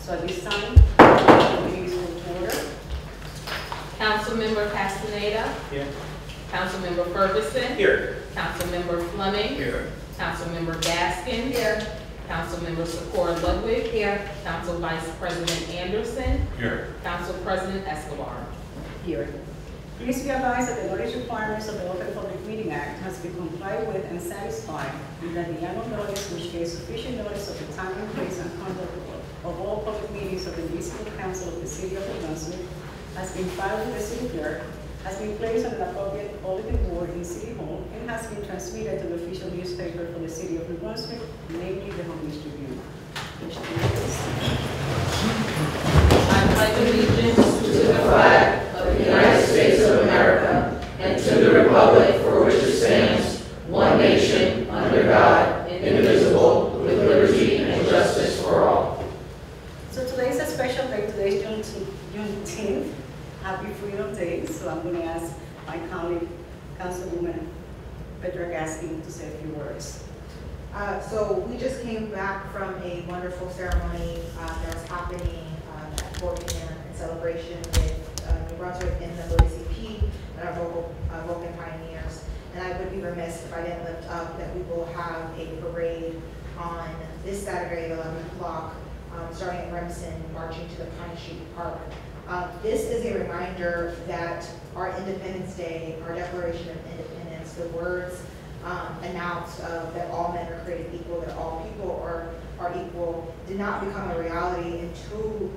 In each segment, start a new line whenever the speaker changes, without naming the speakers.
So at this time, the meeting is called to order.
Councilmember Castaneda.
Here.
Councilmember Ferguson.
Here.
Councilmember Fleming.
Here.
Councilmember Gaskin. Here. Councilmember Socorro Ludwig. Here. Council Vice President Anderson.
Here.
Council President Escobar.
Here. Please be advised that the notice requirements of the Open Public Meeting Act has been complied with and satisfied, and that the annual notice, which gives sufficient notice of the time and place and conduct of all public meetings of the municipal council of the city of Brunswick, has been filed with the city clerk, has been placed on an appropriate bulletin board in City Hall, and has been transmitted to the official newspaper for the city of New Brunswick, namely the Home News Tribune.
I pledge allegiance to the flag of the United States of America and to the republic for which it stands, one nation, under God, indivisible, with liberty and justice for all.
So today is a special day. Today is Juneteenth. Happy Freedom Day. So I'm going to ask my colleague, Councilwoman Petra Gaskin, to say a few words.
So we just came back from a wonderful ceremony that was happening at Fort Pinner in celebration with New Brunswick and the OACP and our Vulcan pioneers. And I would be remiss if I didn't lift up that we will have a parade on this Saturday at 11 o'clock, starting at Remsen, marching to the Pine Street Park. This is a reminder that our Independence Day, our Declaration of Independence, the words announced that all men are created equal, that all people are equal, did not become a reality until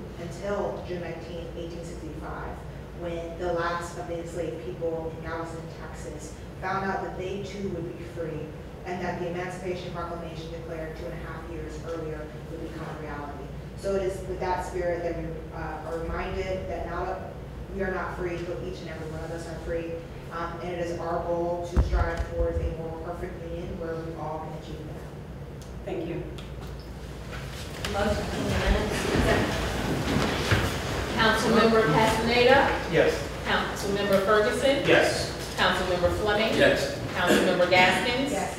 June 19, 1865, when the last of the enslaved people in Galveston, Texas, found out that they too would be free, and that the Emancipation Proclamation declared 2.5 years earlier would become a reality. So it is with that spirit that we are reminded that we are not free, but each and every one of us are free. And it is our goal to strive towards a more perfect union where we all can achieve that.
Thank you.
Motion to the minutes. Councilmember Castaneda.
Yes.
Councilmember Ferguson.
Yes.
Councilmember Fleming.
Yes.
Councilmember Gaskins.
Yes.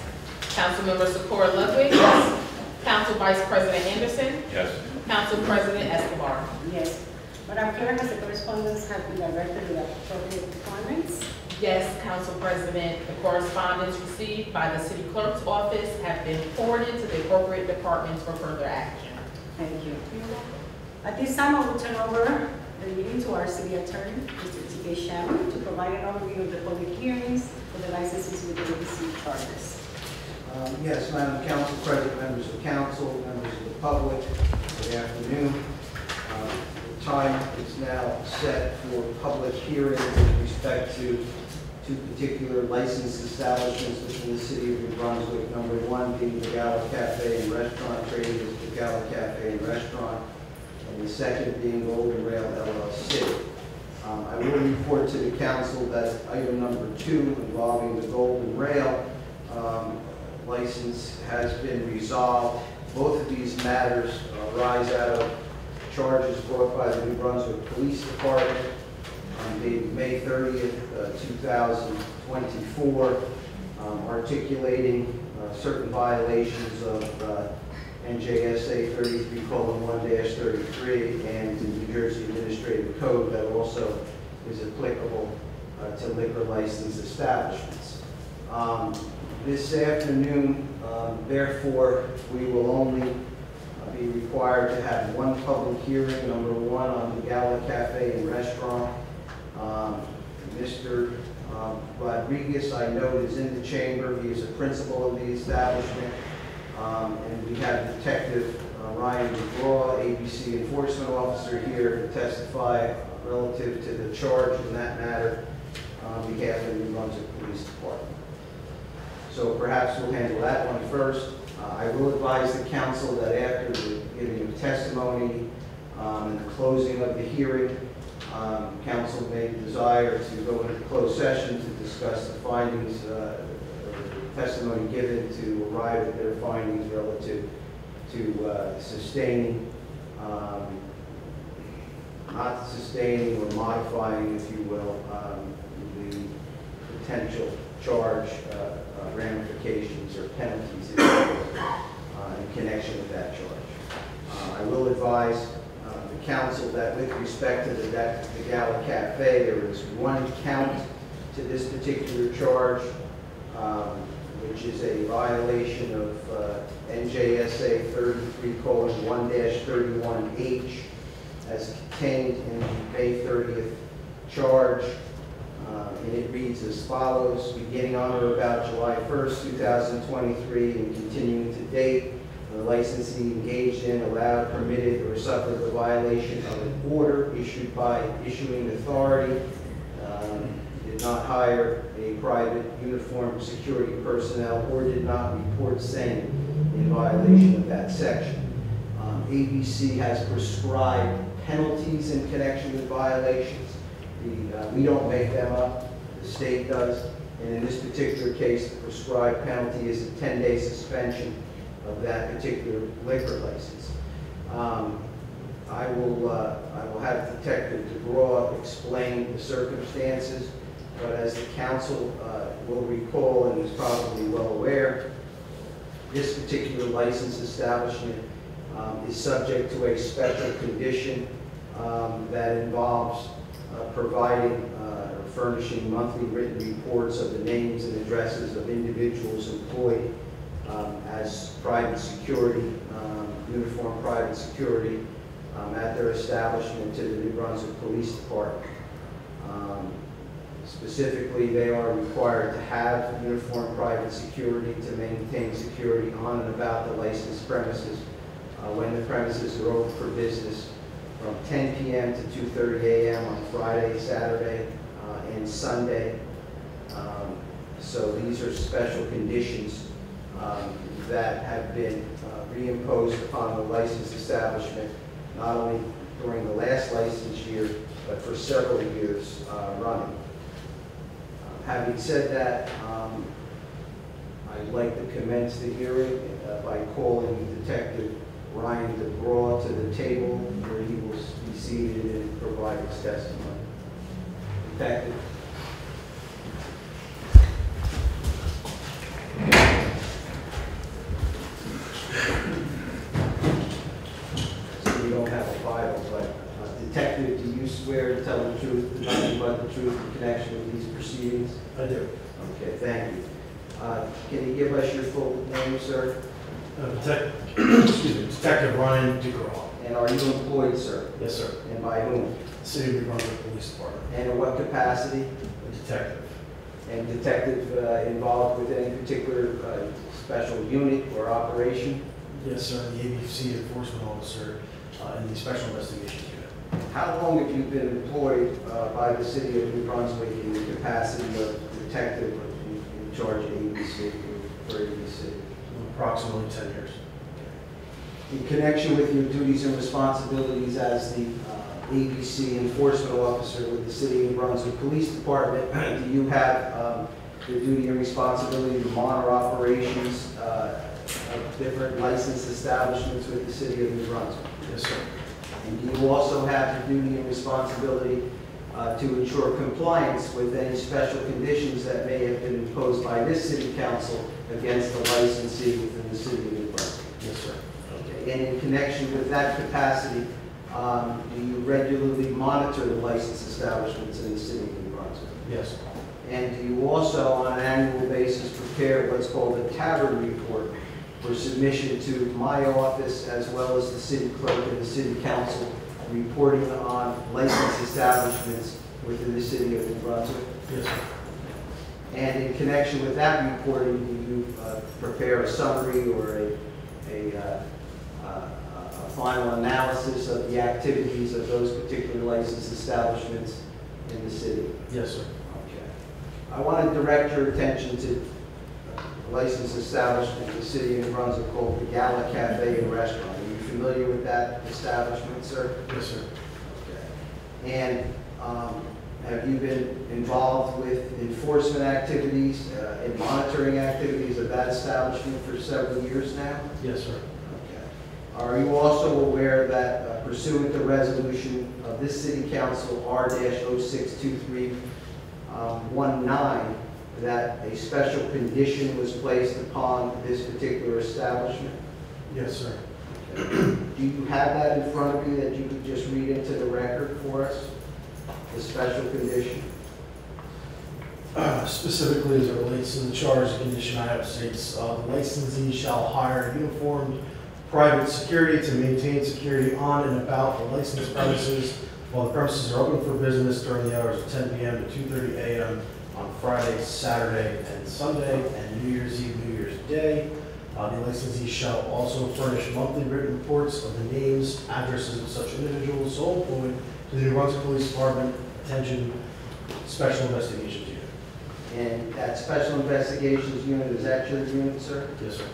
Councilmember Socorro Ludwig. Yes. Council Vice President Anderson.
Yes.
Council President Escobar.
Yes. Madam Clerk, has the correspondence have been directed to the appropriate departments?
Yes, Council President, the correspondence received by the City Clerk's office have been forwarded to the appropriate departments for further action.
Thank you. At this time, I will turn over the meeting to our City Attorney, Mr. T.K. Shannon, to provide an overview of the public hearings for the licenses with the received charges.
Yes, Madam Council President, members of council, members of the public, good afternoon. The time is now set for public hearing with respect to two particular licensed establishments within the city of New Brunswick. Number one being the Gala Cafe and Restaurant, trading as the Gala Cafe and Restaurant, and the second being Golden Rail LLC. I will report to the council that item number 2 involving the Golden Rail license has been resolved. Both of these matters arise out of charges brought by the New Brunswick Police Department on dated May 30th, 2024, articulating certain violations of NJSA 33:1-33 and the New Jersey Administrative Code that also is applicable to liquor license establishments. This afternoon, therefore, we will only be required to have one public hearing, number 1 on the Gala Cafe and Restaurant. Mr. Rodriguez, I know, is in the chamber. He is a principal of the establishment. And we have Detective Ryan McGraw, ABC Enforcement Officer, here to testify relative to the charge in that matter on behalf of the New Brunswick Police Department. So perhaps we'll handle that one first. I will advise the council that after the giving of testimony and the closing of the hearing, council may desire to go into closed session to discuss the findings, testimony given to arrive at their findings relative to sustaining, not sustaining or modifying, if you will, the potential charge ramifications or penalties in connection with that charge. I will advise council that with respect to the Gala Cafe, there is one count to this particular charge, which is a violation of NJSA 33:1-31H as contained in the May 30th charge. And it reads as follows: beginning on or about July 1st, 2023, and continuing to date, the licensee engaged in, allowed, permitted, or suffered the violation of an order issued by issuing authority, did not hire a private uniformed security personnel, or did not report same in violation of that section. ABC has prescribed penalties in connection with violations. We don't make them up, the state does. And in this particular case, the prescribed penalty is a 10-day suspension of that particular liquor license. I will have Detective DeGraw explain the circumstances, but as the council will recall and is probably well aware, this particular license establishment is subject to a special condition that involves providing or furnishing monthly written reports of the names and addresses of individuals employed as private security, uniformed private security at their establishment to the New Brunswick Police Department. Specifically, they are required to have uniformed private security to maintain security on and about the licensed premises when the premises are open for business from 10 p.m. to 2:30 a.m. on Friday, Saturday, and Sunday. So these are special conditions that have been reimposed upon the licensed establishment, not only during the last license year, but for several years running. Having said that, I'd like to commence the hearing by calling Detective Ryan DeGraw to the table, where he will be seated and provide his testimony. Detective. So we don't have a Bible, but Detective, do you swear to tell the truth, nothing but the truth in connection with these proceedings?
I do.
Okay, thank you. Can you give us your full name, sir?
Detective Ryan DeGraw.
And are you employed, sir?
Yes, sir.
And by whom?
City of New Brunswick Police Department.
And in what capacity?
A detective.
And detective involved with any particular special unit or operation?
Yes, sir. The ABC enforcement officer in the special investigations unit.
How long have you been employed by the City of New Brunswick in the capacity of detective in charge of ABC for ABC?
Approximately 10 years.
In connection with your duties and responsibilities as the ABC enforcement officer with the City of New Brunswick Police Department, do you have the duty and responsibility to monitor operations of different licensed establishments with the City of New Brunswick?
Yes, sir.
And do you also have the duty and responsibility to ensure compliance with any special conditions that may have been imposed by this City Council against the licensee within the City of New Brunswick?
Yes, sir.
Okay. And in connection with that capacity, do you regularly monitor the licensed establishments in the City of New Brunswick?
Yes.
And do you also, on an annual basis, prepare what's called a tavern report for submission to my office as well as the City Clerk and the City Council, reporting on licensed establishments within the City of New Brunswick?
Yes, sir.
And in connection with that reporting, do you prepare a summary or a final analysis of the activities of those particular licensed establishments in the city?
Yes, sir.
Okay. I want to direct your attention to a licensed establishment in the City of New Brunswick called the Gala Cafe and Restaurant. Are you familiar with that establishment, sir?
Yes, sir.
Okay. And have you been involved with enforcement activities and monitoring activities of that establishment for several years now?
Yes, sir.
Okay. Are you also aware that pursuant to resolution of this City Council R-062319, that a special condition was placed upon this particular establishment?
Yes, sir.
Okay. Do you have that in front of you that you could just read into the record for us? The special condition?
Specifically as it relates to the charge, the condition I have states, the licensee shall hire uniformed private security to maintain security on and about the licensed premises while the premises are open for business during the hours of 10 p.m. to 2:30 a.m. on Friday, Saturday, and Sunday, and New Year's Eve, New Year's Day. The licensee shall also furnish monthly written reports of the names, addresses of such individuals so employed to the New Brunswick Police Department, attention, Special Investigations Unit.
And that special investigations unit, is that your unit, sir?
Yes, sir.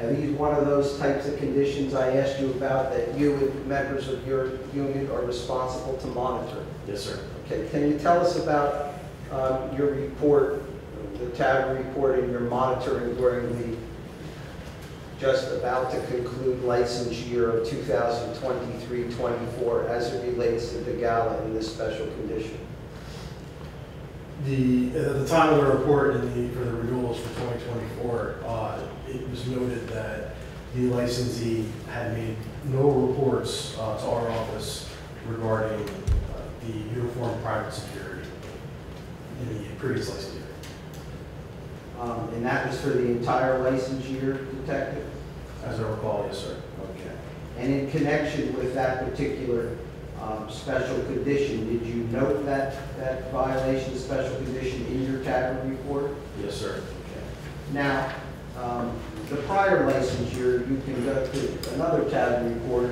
Are these one of those types of conditions I asked you about that you and members of your unit are responsible to monitor?
Yes, sir.
Okay, can you tell us about your report, the tavern report, and your monitoring during the just about to conclude license year of 2023-24 as it relates to the gala and this special condition?
At the time of the report for the renewals for 2024, it was noted that the licensee had made no reports to our office regarding the uniform private security in the previous license year.
And that was for the entire license year, Detective?
As I recall, yes, sir.
Okay. And in connection with that particular special condition, did you note that violation special condition in your tavern report?
Yes, sir.
Okay. Now, the prior license year, you conducted another tavern report.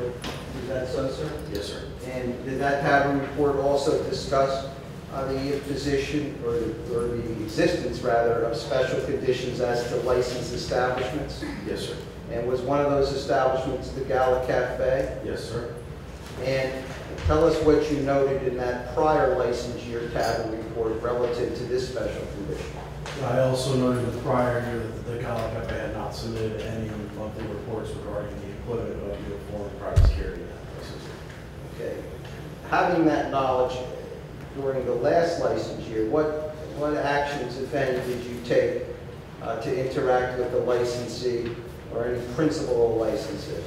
Is that so, sir?
Yes, sir.
And did that tavern report also discuss the imposition or the existence, rather, of special conditions as to licensed establishments?
Yes, sir.
And was one of those establishments the Gala Cafe?
Yes, sir.
And tell us what you noted in that prior license year tavern report relative to this special condition.
I also noted the prior year that the Gala Cafe had not submitted any monthly reports regarding the employment of uniform private security in that license.
Okay. Having that knowledge during the last license year, what actions, if any, did you take to interact with the licensee or any principal of licensee?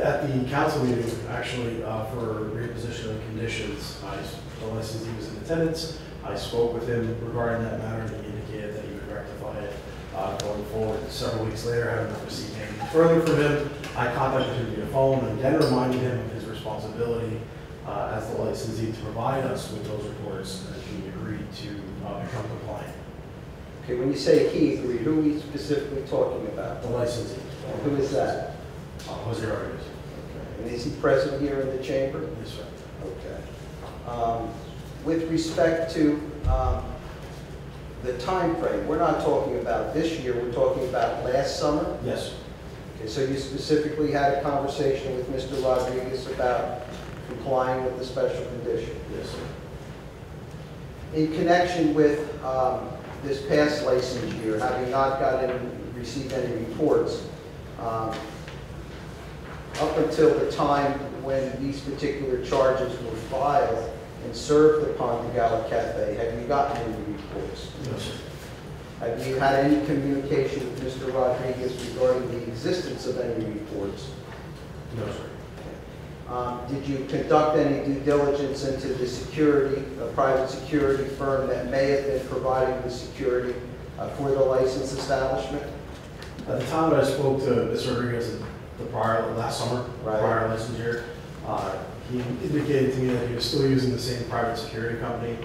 At the council meeting, actually, for reimposition of the conditions, the licensee was in attendance. I spoke with him regarding that matter, and he indicated that he would rectify it going forward. Several weeks later, having not received anything further from him, I contacted him via phone and again reminded him of his responsibility as the licensee to provide us with those reports, and he agreed to become compliant.
Okay, when you say he agreed, who are we specifically talking about?
The licensee.
Who is that?
Jose Rodriguez.
Okay. And is he present here in the chamber?
Yes, sir.
Okay. With respect to the time frame, we're not talking about this year, we're talking about last summer?
Yes.
Okay, so you specifically had a conversation with Mr. Rodriguez about complying with the special condition?
Yes, sir.
In connection with this past license year, having not received any reports, up until the time when these particular charges were filed and served upon the Gala Cafe, have you gotten any reports?
No, sir.
Have you had any communication with Mr. Rodriguez regarding the existence of any reports?
No, sir.
Did you conduct any due diligence into the security, a private security firm that may have been providing the security for the licensed establishment?
At the time that I spoke to Mr. Rodriguez last summer,
Right.
prior license year, he indicated to me that he was still using the same private security company.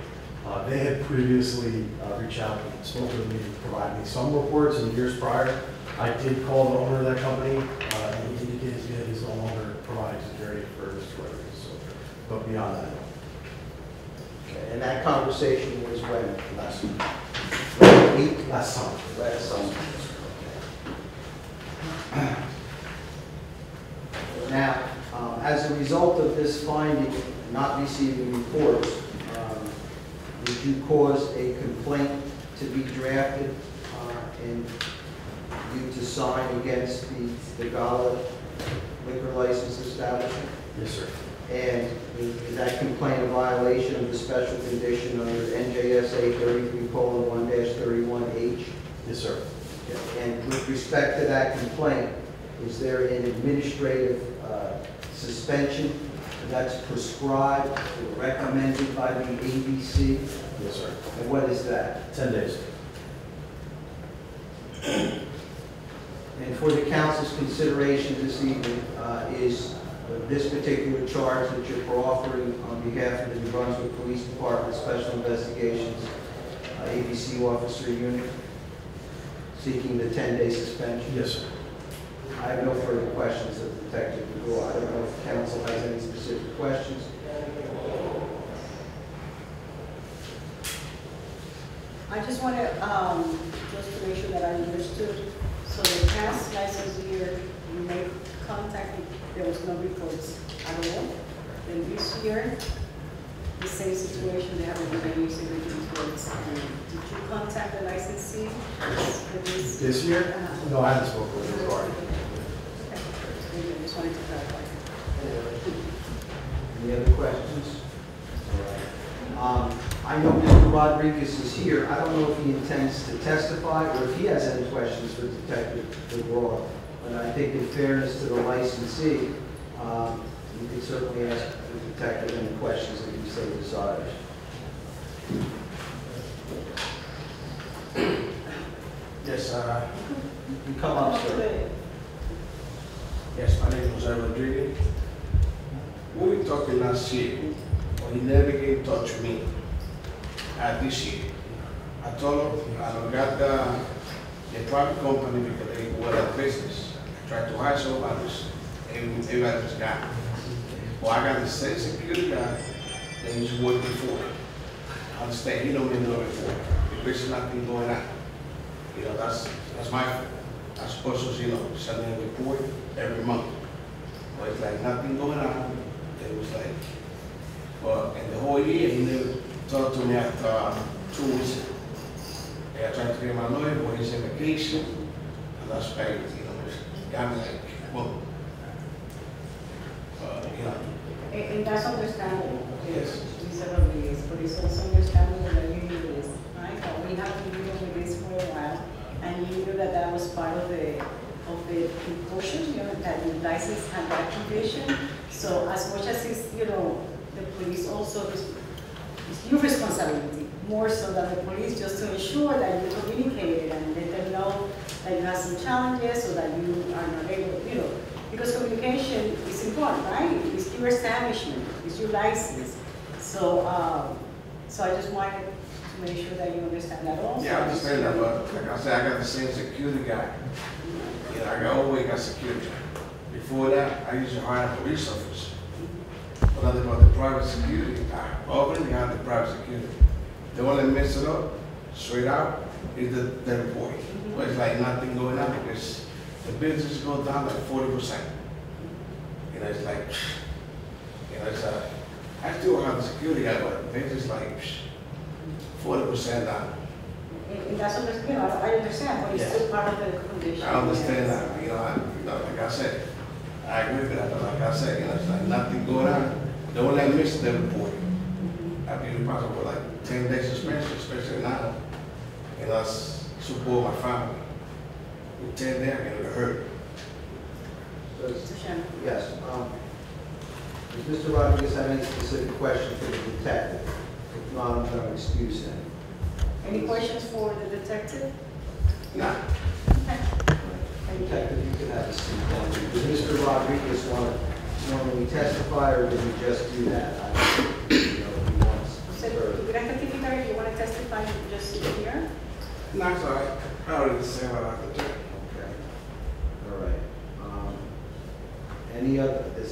They had previously reached out and spoken to me and provided me some reports in years prior. I did call the owner of that company, and he indicated to me that he's no longer providing security for Mr. Rodriguez. So, but beyond that, no.
Okay, and that conversation was when?
Last
Week?
last summer.
Last summer. Now, as a result of this finding, not receiving reports, would you cause a complaint to be drafted and you to sign against the Gala liquor license establishment?
Yes, sir.
And is that complaint a violation of the special condition under NJSA 33:1-31H?
Yes, sir.
And with respect to that complaint, is there an administrative suspension that's prescribed or recommended by the ABC?
Yes, sir.
And what is that?
10 days.
And for the council's consideration this evening is this particular charge that you're offering on behalf of the New Brunswick Police Department Special Investigations ABC Officer Unit, seeking the 10-day suspension.
Yes, sir.
I have no further questions of Detective DeGraw. I don't know if council has any specific questions.
I just want to, just to make sure that I understood. So the past license year, you made contact, there was no reports at all. Then this year, the same situation, they haven't been any significant reports. Did you contact the licensee for this?
This year?
Uh-huh.
No, I haven't spoken with him regarding.
Okay. I just wanted to clarify.
Any other questions? I know Mr. Rodriguez is here. I don't know if he intends to testify or if he has any questions for Detective DeGraw. But I think in fairness to the licensee, you could certainly ask the detective any questions that he so desires.
Yes,
You come up, sir.
Yes, my name is Jose Rodriguez. We were talking last year, but he never gave in touch with me. This year, I told him I don't got the private company because they were a business. I tried to hire somebody, everybody was gone. Well, I got the same security guy that he's working for. I understand, he don't even know before. The business nothing going on. You know, that's my fault. I'm supposed to, send in a report every month. But it's like nothing going on. It was like, but in the whole year, he never talked to me after 2 weeks. I tried to get my lawyer, but he's on vacation. And that's why, it's got me like, well,
And that's understandable.
Yes.
Mr. Rodriguez, but it's also understandable that you knew this, right? That we have to deal with this for a while, and you knew that that was part of the precaution, that the license had that provision. So as much as it's, the police also, it's your responsibility, more so than the police, just to ensure that you communicated and let them know that you have some challenges or that you are not able, because communication is important, right? It's your establishment, it's your license. So, so I just wanted to make sure that you understand that also.
yeah, I understand that, but like I said, I got the same security guy. I always got security. Before that, I used to hire a police officer. But other about the private security, I already had the private security. The one that messed it up, straight out, is the report. But it's like nothing going on because the business goes down like 40%. It's like, it's I still have the security guy, but the business like 40% down.
And that's I understand, but it's still part of the condition.
I understand that, like I said, I agree with that, but like I said, it's like nothing going on. The one that missed the report, I'd be responsible for like 10 days suspension, especially now. I support my family. With 10 days, I'm gonna hurt.
Mr. Chairman.
Yes. Does Mr. Rodriguez have any specific question for the detective? If not, I'm going to excuse him.
Any questions for the detective?
Nah.
Okay. Thank you.
Detective, you can have a seat. Does Mr. Rodriguez want to normally testify, or did he just do that? I don't know if he wants
So,
further.
would I certificate if you want to testify, just sit here?
No, it's all right. I already said what I have to do.
Okay. All right. Any other, the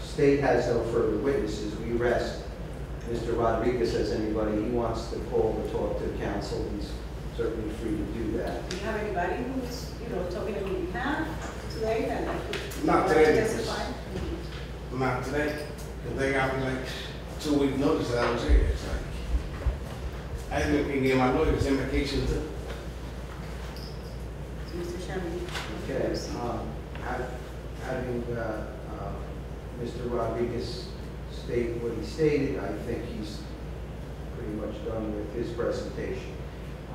state has no further witnesses. We rest. Mr. Rodriguez has anybody he wants to call to talk to counsel, he's certainly free to do that.
Do you have anybody who's, talking on your behalf today that
Not
would like
today.
to testify?
Not today. Because they got me like 2 week notice that I was here. It's like, I didn't even get my lawyer's invocation too.
Mr. Chairman.
Okay, having Mr. Rodriguez state what he stated, I think he's pretty much done with his presentation.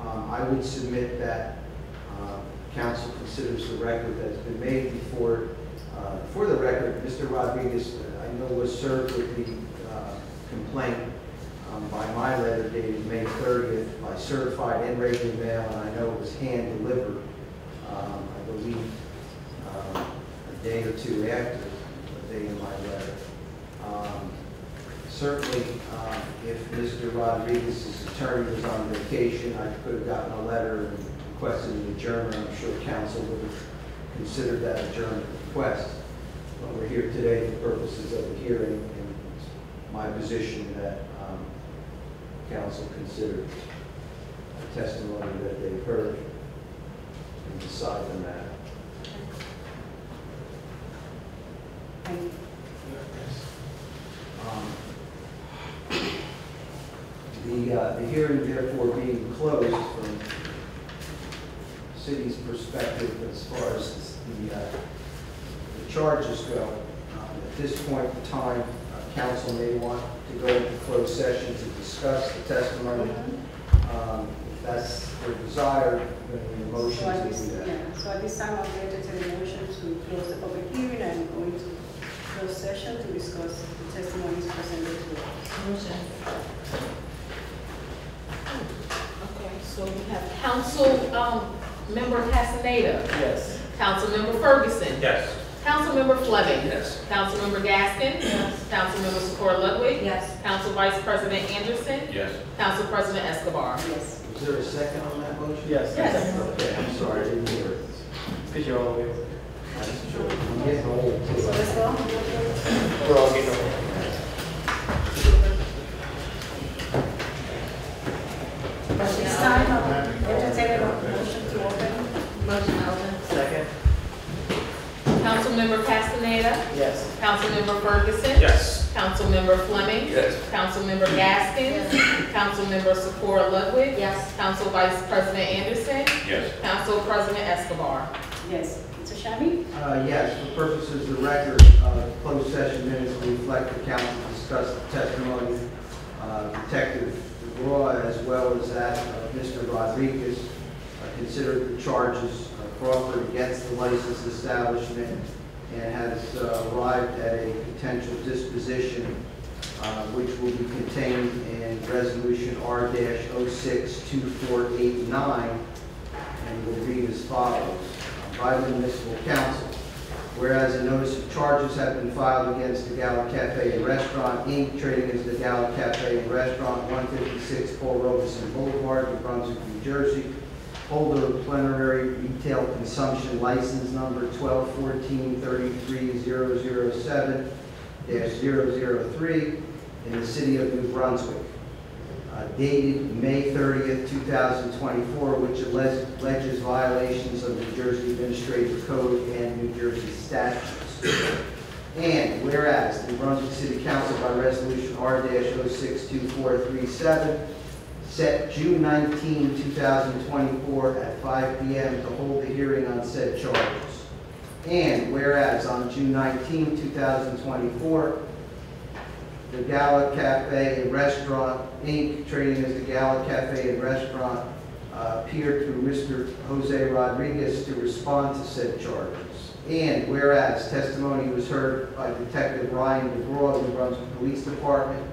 I would submit that council considers the record that's been made before. For the record, Mr. Rodriguez, I know, was served with the complaint by my letter dated May 30th by certified and regular mail, and I know it was hand delivered, I believe, a day or two after the day of my letter. Certainly, if Mr. Rodriguez's attorney was on vacation, I could have gotten a letter and requested an adjournment. I'm sure council would have considered that adjournment request. But we're here today for purposes of the hearing, and it's my position that council consider the testimony that they've heard and decide the matter.
Thank you.
The hearing therefore being closed from the city's perspective as far as the charges go. At this point in time, council may want to go into closed session to discuss the testimony. If that's their desire, then the motion
So at
to
this,
do that.
yeah, so at this time, I'll be entertaining a motion to close the public hearing and go into closed session to discuss the testimonies presented to us.
Motion. Okay, so we have Council Member Castaneda.
Yes.
Councilmember Ferguson.
Yes.
Councilmember Fleming.
Yes.
Councilmember Gaskin. Yes. Councilmember Socorro Ludwig.
Yes.
Council Vice President Anderson.
Yes.
Council President Escobar.
Yes.
Is there a second on that motion?
Yes.
Yes.
Okay, I'm sorry, I didn't hear it.
Because you're all here.
I'm getting old.
So let's go.
We're all getting old.
At this time, I'll entertain a motion to open.
Motion open.
Second.
Councilmember Castaneda.
Yes.
Councilmember Ferguson.
Yes.
Councilmember Fleming.
Yes.
Councilmember Gaskin. Councilmember Socorro Ludwig.
Yes.
Council Vice President Anderson.
Yes.
Council President Escobar.
Yes. Mr. Shabby?
Yes, for purposes of the record, closed session minutes will reflect the council discussed the testimony Detective DeGraw as well as that of Mr. Rodriguez considered the charges Crawford against the licensed establishment and has arrived at a potential disposition which will be contained in Resolution R-062489 and will read as follows. By the Municipal Council, whereas a notice of charges have been filed against the Gala Cafe and Restaurant, Inc., trading as the Gala Cafe and Restaurant, 156 Paul Robeson Boulevard, New Brunswick, New Jersey, holder of plenary retail consumption license number 1214-33007-003 in the city of New Brunswick. Dated May 30th, 2024, which alleges violations of New Jersey Administrative Code and New Jersey statutes. And whereas the Brunswick City Council by Resolution R-062437 set June 19, 2024 at 5 p.m. to hold a hearing on said charges. And whereas on June 19, 2024, the Gala Cafe and Restaurant, Inc., trading as the Gala Cafe and Restaurant, appeared through Mr. Jose Rodriguez to respond to said charges. And whereas testimony was heard by Detective Ryan DeGraw of the Brunswick Police Department,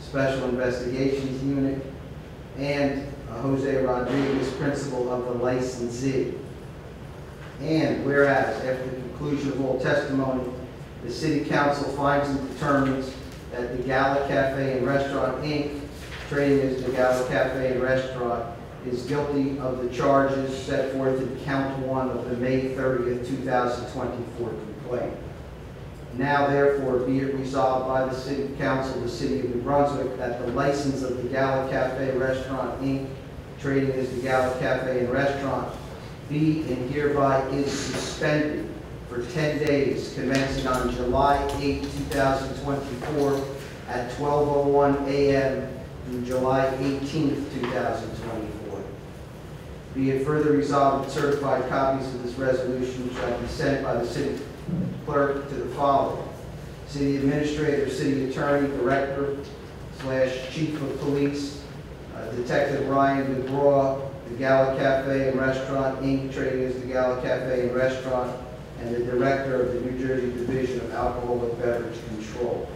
Special Investigations Unit, and Jose Rodriguez, principal of the licensee. And whereas after the conclusion of all testimony, the City Council finds and determines that the Gala Cafe and Restaurant, Inc., trading as the Gala Cafe and Restaurant, is guilty of the charges set forth in count 1 of the May 30th, 2024 complaint. Now therefore be it resolved by the City Council of the City of New Brunswick that the license of the Gala Cafe and Restaurant, Inc., trading as the Gala Cafe and Restaurant, be and hereby is suspended for 10 days, commencing on July 8, 2024 at 12:01 a.m. through July 18, 2024. Be it further resolved that certified copies of this resolution shall be sent by the city clerk to the following: City Administrator, City Attorney, Director / Chief of Police, Detective Ryan DeGraw, the Gala Cafe and Restaurant, Inc., trading as the Gala Cafe and Restaurant, and the Director of the New Jersey Division of Alcoholic Beverage Control.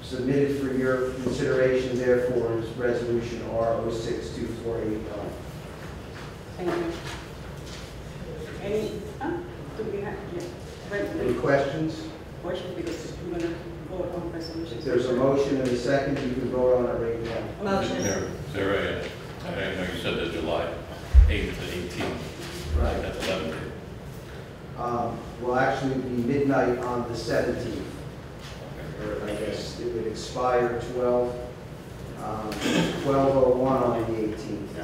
Submitted for your consideration, therefore, is Resolution R062489.
Thank you. Any, do we have,
Any questions?
question, because we're gonna vote on
If
resolutions.
there's a motion and a second, you can vote on it right now.
Motion.
Is there a, I didn't know you said the July 8th and 18th.
Right.
That's 11.
Will actually be midnight on the 17th. Or I guess it would expire 12:01 on the 18th.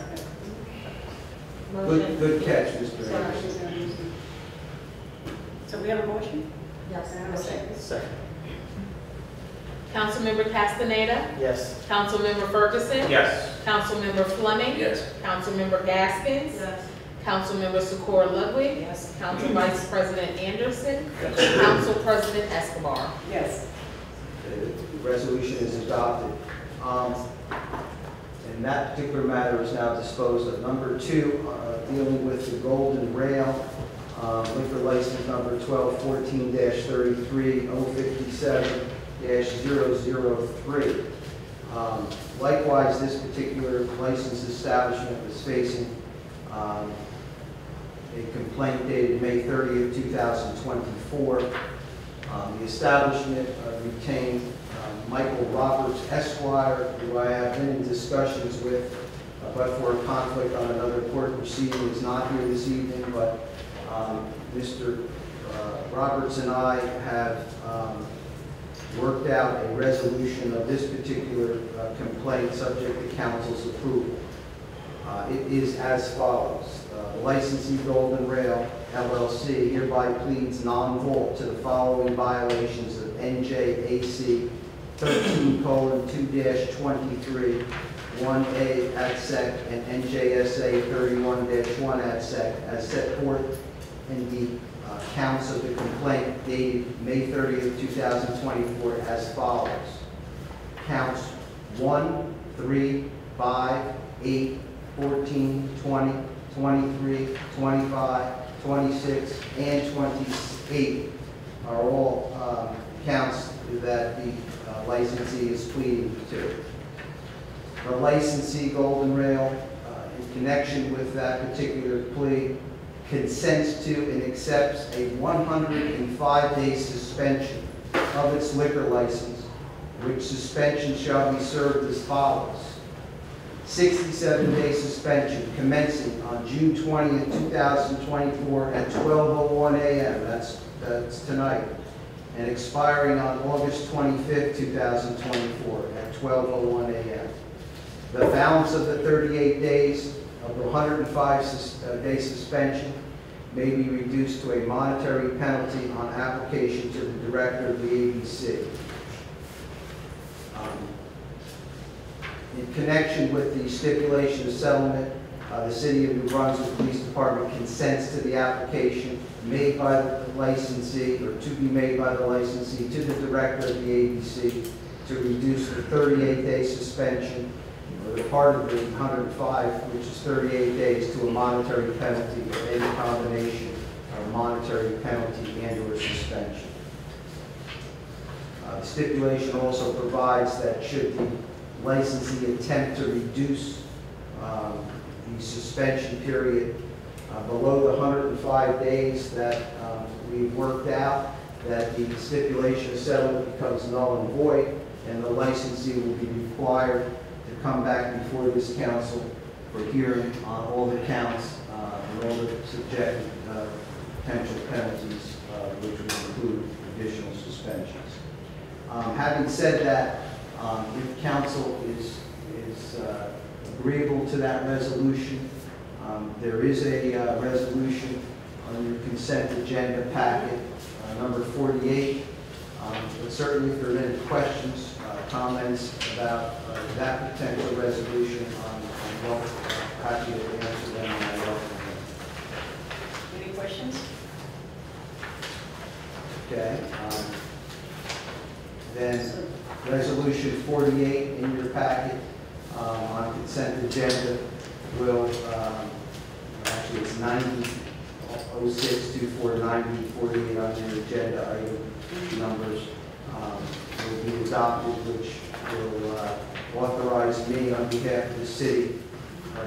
Motion.
Good catch, Mr.
Sorry,
Anderson.
Mr. Anderson. So we have a motion?
Yes.
And a second?
Second.
Councilmember Castaneda?
Yes.
Councilmember Ferguson?
Yes.
Councilmember Fleming?
Yes.
Councilmember Gaskins?
Yes.
Councilmember Socorro Ludwig?
Yes.
Council Vice President Anderson?
Yes.
Council President Escobar.
Yes.
The resolution is adopted. And that particular matter is now disposed of. Number 2, dealing with the Golden Rail, liquor license number 1214-33, 057-003. Likewise, this particular licensed establishment was facing a complaint dated May 30th, 2024. The establishment retained Michael Roberts Esquire, who I have been in discussions with, but for a conflict on another court proceeding, is not here this evening, but Mr. Roberts and I have worked out a resolution of this particular complaint subject to council's approval. It is as follows. The licensee Golden Rail LLC hereby pleads non-volt to the following violations of NJAC 13:2-23, 1A at sec, and NJSA 31-1 at sec, as set forth in the counts of the complaint dated May 30th, 2024, as follows. Counts 1, 3, 5, 8, 14, 20, 23, 25, 26, and 28 are all counts that the licensee is pleading to. The licensee, Golden Rail, in connection with that particular plea, consents to and accepts a 105-day suspension of its liquor license, which suspension shall be served as follows. 67-day suspension commencing on June 20th, 2024 at 12:01 a.m. That's tonight. And expiring on August 25th, 2024 at 12:01 a.m. The balance of the 38 days of the 105-day suspension may be reduced to a monetary penalty on application to the Director of the ABC. In connection with the stipulation of settlement, the City of New Brunswick Police Department consents to the application made by the licensee, or to be made by the licensee, to the Director of the ABC to reduce the 38-day suspension, or the part of the 105, which is 38 days, to a monetary penalty or any combination of monetary penalty and/or suspension. The stipulation also provides that should the licensee attempt to reduce the suspension period below the 105 days that we've worked out, that the stipulation of settlement becomes null and void, and the licensee will be required to come back before this council for hearing on all the counts and all the subjective potential penalties, which would include additional suspensions. Having said that, if council is agreeable to that resolution, there is a resolution on your consent agenda packet, number 48. But certainly if there are any questions, comments about that potential resolution, I'm happy to answer them, and I welcome them.
Any questions?
Okay. Then resolution 48 in your packet on consent agenda will, actually it's 9006249048 on your agenda item numbers will be adopted, which will authorize me on behalf of the city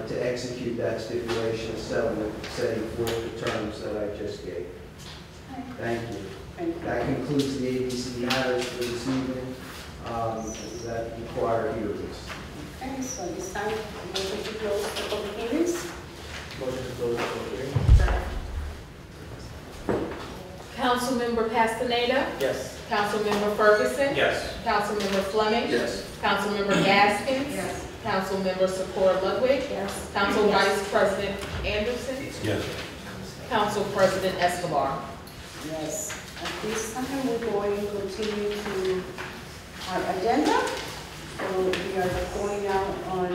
to execute that stipulation of settlement, setting forth the terms that I just gave. Thank you. That concludes the ABC matters for this evening that require hearings.
Okay, so this time, motion to close the public hearings.
Motion to close the public hearing.
Councilmember Castaneda?
Yes.
Councilmember Ferguson?
Yes.
Councilmember Fleming?
Yes.
Councilmember Gaskins?
Yes.
Councilmember Secor Ludwig?
Yes.
Council Vice President Anderson?
Yes.
Council President Escobar?
Yes. At this time, we're going to continue to our agenda. So we are going out on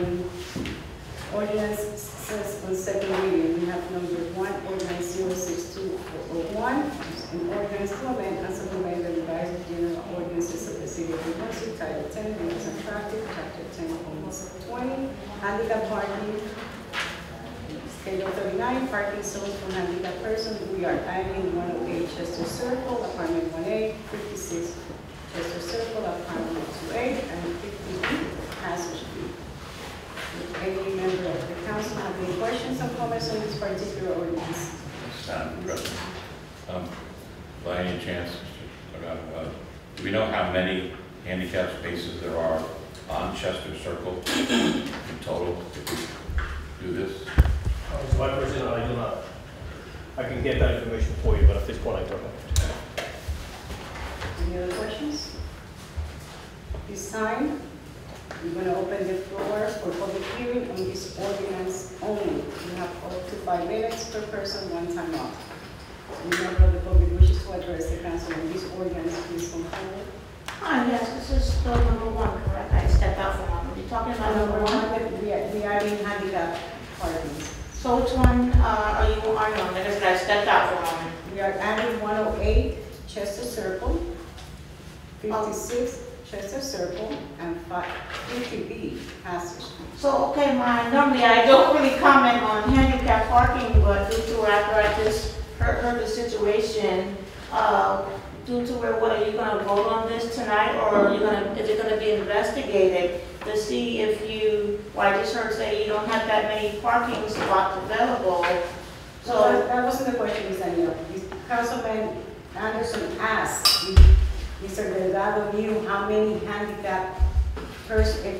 ordinances on second reading. We have number 1, ordinance 06201, an ordinance to amend and supplement the revised general ordinances of the city of Brunswick, Title 10, Vehicles and Traffic, Chapter 10.20, handicap parking, Schedule 39, parking zones for handicapped persons. We are adding 108 Chester Circle, apartment 1A, 56 Chester Circle, apartment 2A, and 50B, Passage B. If any member of the council have any questions or comments on this particular ordinance?
Madam President, by any chance, do we know how many handicap spaces there are on Chester Circle in total if we do this?
As my president, I do not. I can get that information for you, but at this point I don't know.
Any other questions? This time, we're going to open the floor for public hearing on this ordinance only. You have up to 5 minutes per person, one time off. Any member of the public wishes to address the council on this ordinance, please come forward.
Yes, this is the number 1, correct? I stepped out for a moment. You're talking about number 1?
We are in handicap parking.
So which one are you on? Like I said, I stepped out for a moment.
We are adding 108 Chester Circle, 56 Chester Circle, and 50B Passage Street.
So, okay, normally I don't really comment on handicap parking, but due to after I just heard the situation, due to what are you going to vote on this tonight, or is it going to be investigated to see if I just heard say you don't have that many parking spots available.
So that wasn't the question, Ms. Danielle. Councilman Anderson asked if Mr. Delgado knew how many handicap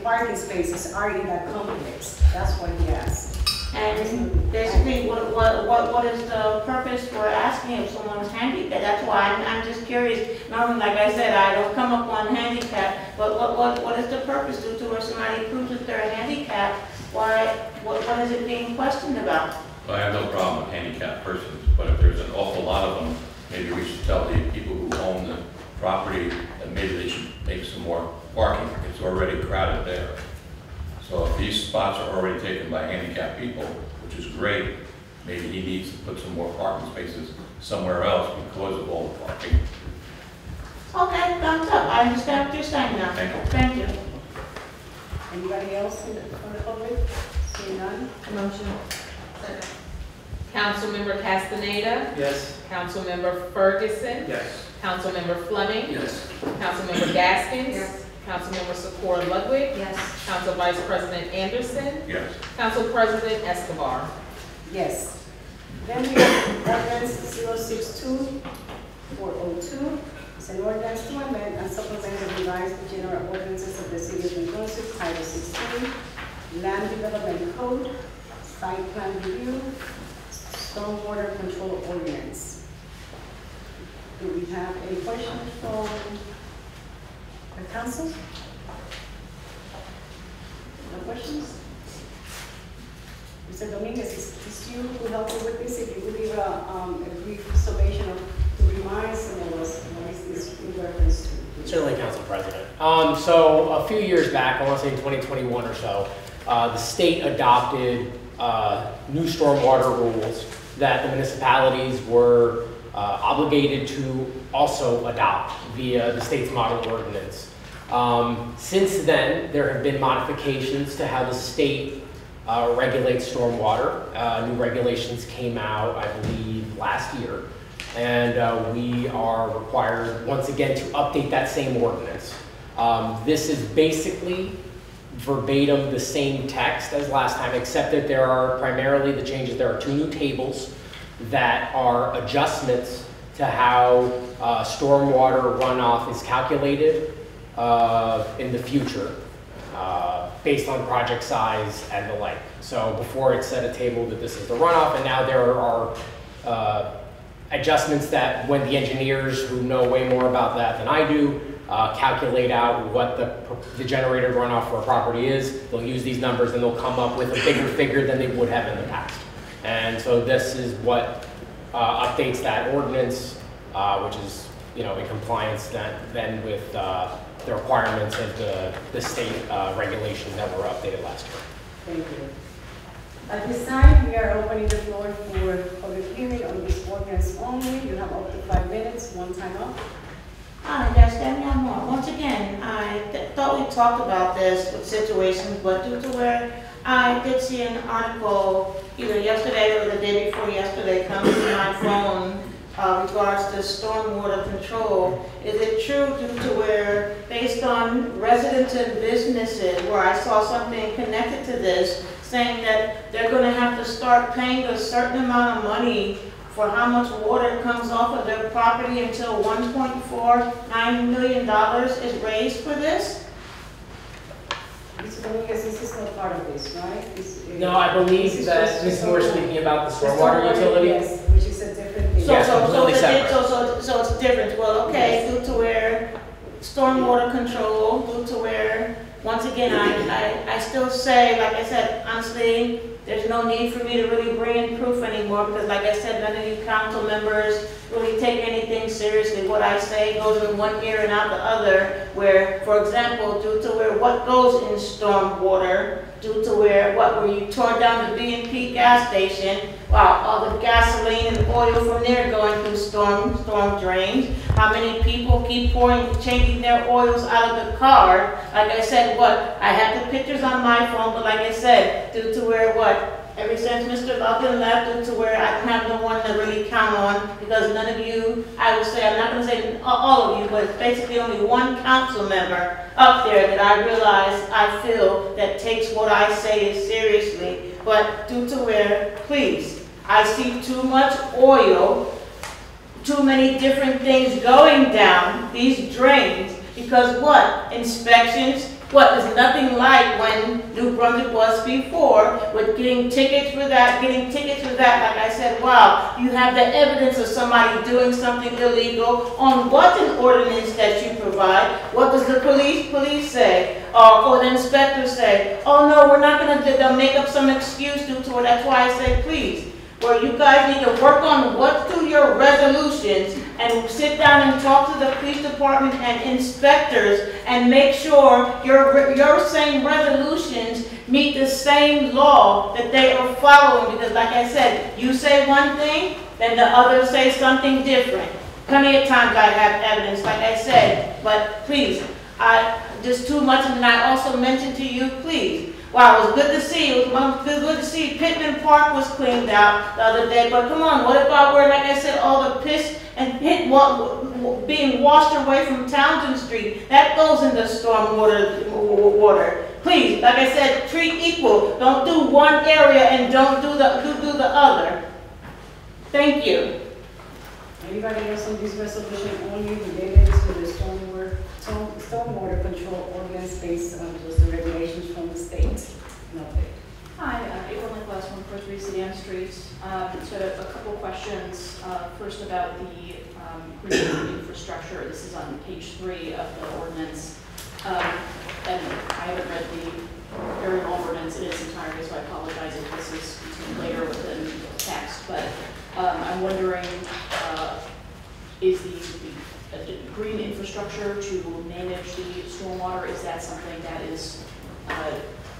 parking spaces are in that complex. That's what he asked.
And basically, what is the purpose for asking if someone's handicapped? That's why I'm just curious. Normally, like I said, I don't come up on handicap, but what is the purpose due to where somebody proves that they're handicapped? What is it being questioned about?
Well, I have no problem with handicapped persons, but if there's an awful lot of them, maybe we should tell the people who own the property that maybe they should make some more parking. It's already crowded there. So if these spots are already taken by handicapped people, which is great, maybe he needs to put some more parking spaces somewhere else because of all the parking.
Okay, thumbs up. I understand what you're saying now.
Thank you.
Thank you.
Anybody else from the public? Seeing none?
Motion.
Councilmember Castaneda?
Yes.
Councilmember Ferguson?
Yes.
Councilmember Fleming?
Yes.
Councilmember Gaskins?
Yes.
Councilmember Secor Ludwig?
Yes.
Council Vice President Anderson?
Yes.
Council President Escobar?
Yes. Then we have ordinance 062402. It's an ordinance to amend and supplement the revised general ordinances of the city of New Brunswick, Title 16, Land Development Code, Site Plan Review, Stormwater Control Ordinance. Do we have any questions from the council? No questions? Mr. Dominguez, is you who helped you with this? If you could give a brief summation of the reminds and what is this in reference to?
Certainly, Council President. So a few years back, I want to say in 2021 or so, the state adopted new stormwater rules that the municipalities were obligated to also adopt via the state's model ordinance. Since then, there have been modifications to how the state regulates stormwater. New regulations came out, I believe, last year. And we are required, once again, to update that same ordinance. This is basically verbatim the same text as last time, except that there are primarily the changes. There are 2 new tables that are adjustments to how stormwater runoff is calculated in the future, based on project size and the like. So before it set a table that this is the runoff, and now there are adjustments that when the engineers who know way more about that than I do calculate out what the generated runoff for a property is, they'll use these numbers and they'll come up with a bigger figure than they would have in the past. And so this is what updates that ordinance, which is, you know, in compliance then with the requirements of the state regulations that were updated last year.
Thank you. At this time, we are opening the floor for public hearing on this ordinance only. You have up to 5 minutes, one time up.
Hi, that's Danielle Moore. Once again, I thought we talked about this with situations, but due to where I did see an article either yesterday or the day before yesterday come to my phone regards to stormwater control. Is it true due to where, based on residents and businesses, where I saw something connected to this, saying that they're going to have to start paying a certain amount of money for how much water comes off of their property until $1.49 million is raised for this?
Mr. Dominguez, this is not part of this, right?
No, I believe that Ms. Moore is speaking about the stormwater utility.
Yes, which is a different thing.
Yes, completely separate.
So it's different. Well, okay, due to where stormwater control, due to where, once again, I still say, like I said, honestly, there's no need for me to really bring in proof anymore because, like I said, none of you council members really take anything seriously. What I say goes in one ear and out the other, where, for example, due to where what goes in stormwater, due to where you tore down the B&P gas station, wow, all the gasoline and oil from there going through storm drains. How many people keep changing their oils out of the car? Like I said, I have the pictures on my phone, but like I said, due to where ever since Mr. Lumpkin left, due to where I don't have no one to really count on, because none of you, I would say, I'm not going to say all of you, but it's basically only one council member up there that I realize, I feel, that takes what I say seriously. But due to where, please, I see too much oil, too many different things going down these drains, because inspections, is nothing like when New Brunswick was before, with getting tickets for that, like I said, wow, you have the evidence of somebody doing something illegal on what an ordinance that you provide. What does the police say? Or the inspectors say? Oh no, we're not going to, they'll make up some excuse due to it. That's why I say, please, where you guys need to work on what's through your resolutions and sit down and talk to the police department and inspectors and make sure your same resolutions meet the same law that they are following. Because like I said, you say one thing, then the others say something different. Plenty of times I have evidence, like I said, but please, there's too much, and I also mentioned to you, please. Wow, it was good to see. It was good to see Pittman Park was cleaned out the other day. But come on, what about where, like I said, all the piss and being washed away from Townsend Street? That goes into stormwater. Please, like I said, treat equal. Don't do one area and don't do the other. Thank you.
Anybody else on this resolution only related to the stormwater control ordinance based on just the regulations from the state? Nothing.
Hi, April Nicholas from 4-3 Sedan Street. So a couple questions. First about the green infrastructure. This is on page 3 of the ordinance. And I haven't read the very long ordinance in its entirety, so I apologize if this is contained later within the text. But I'm wondering, is the green infrastructure to manage the stormwater, is that something that is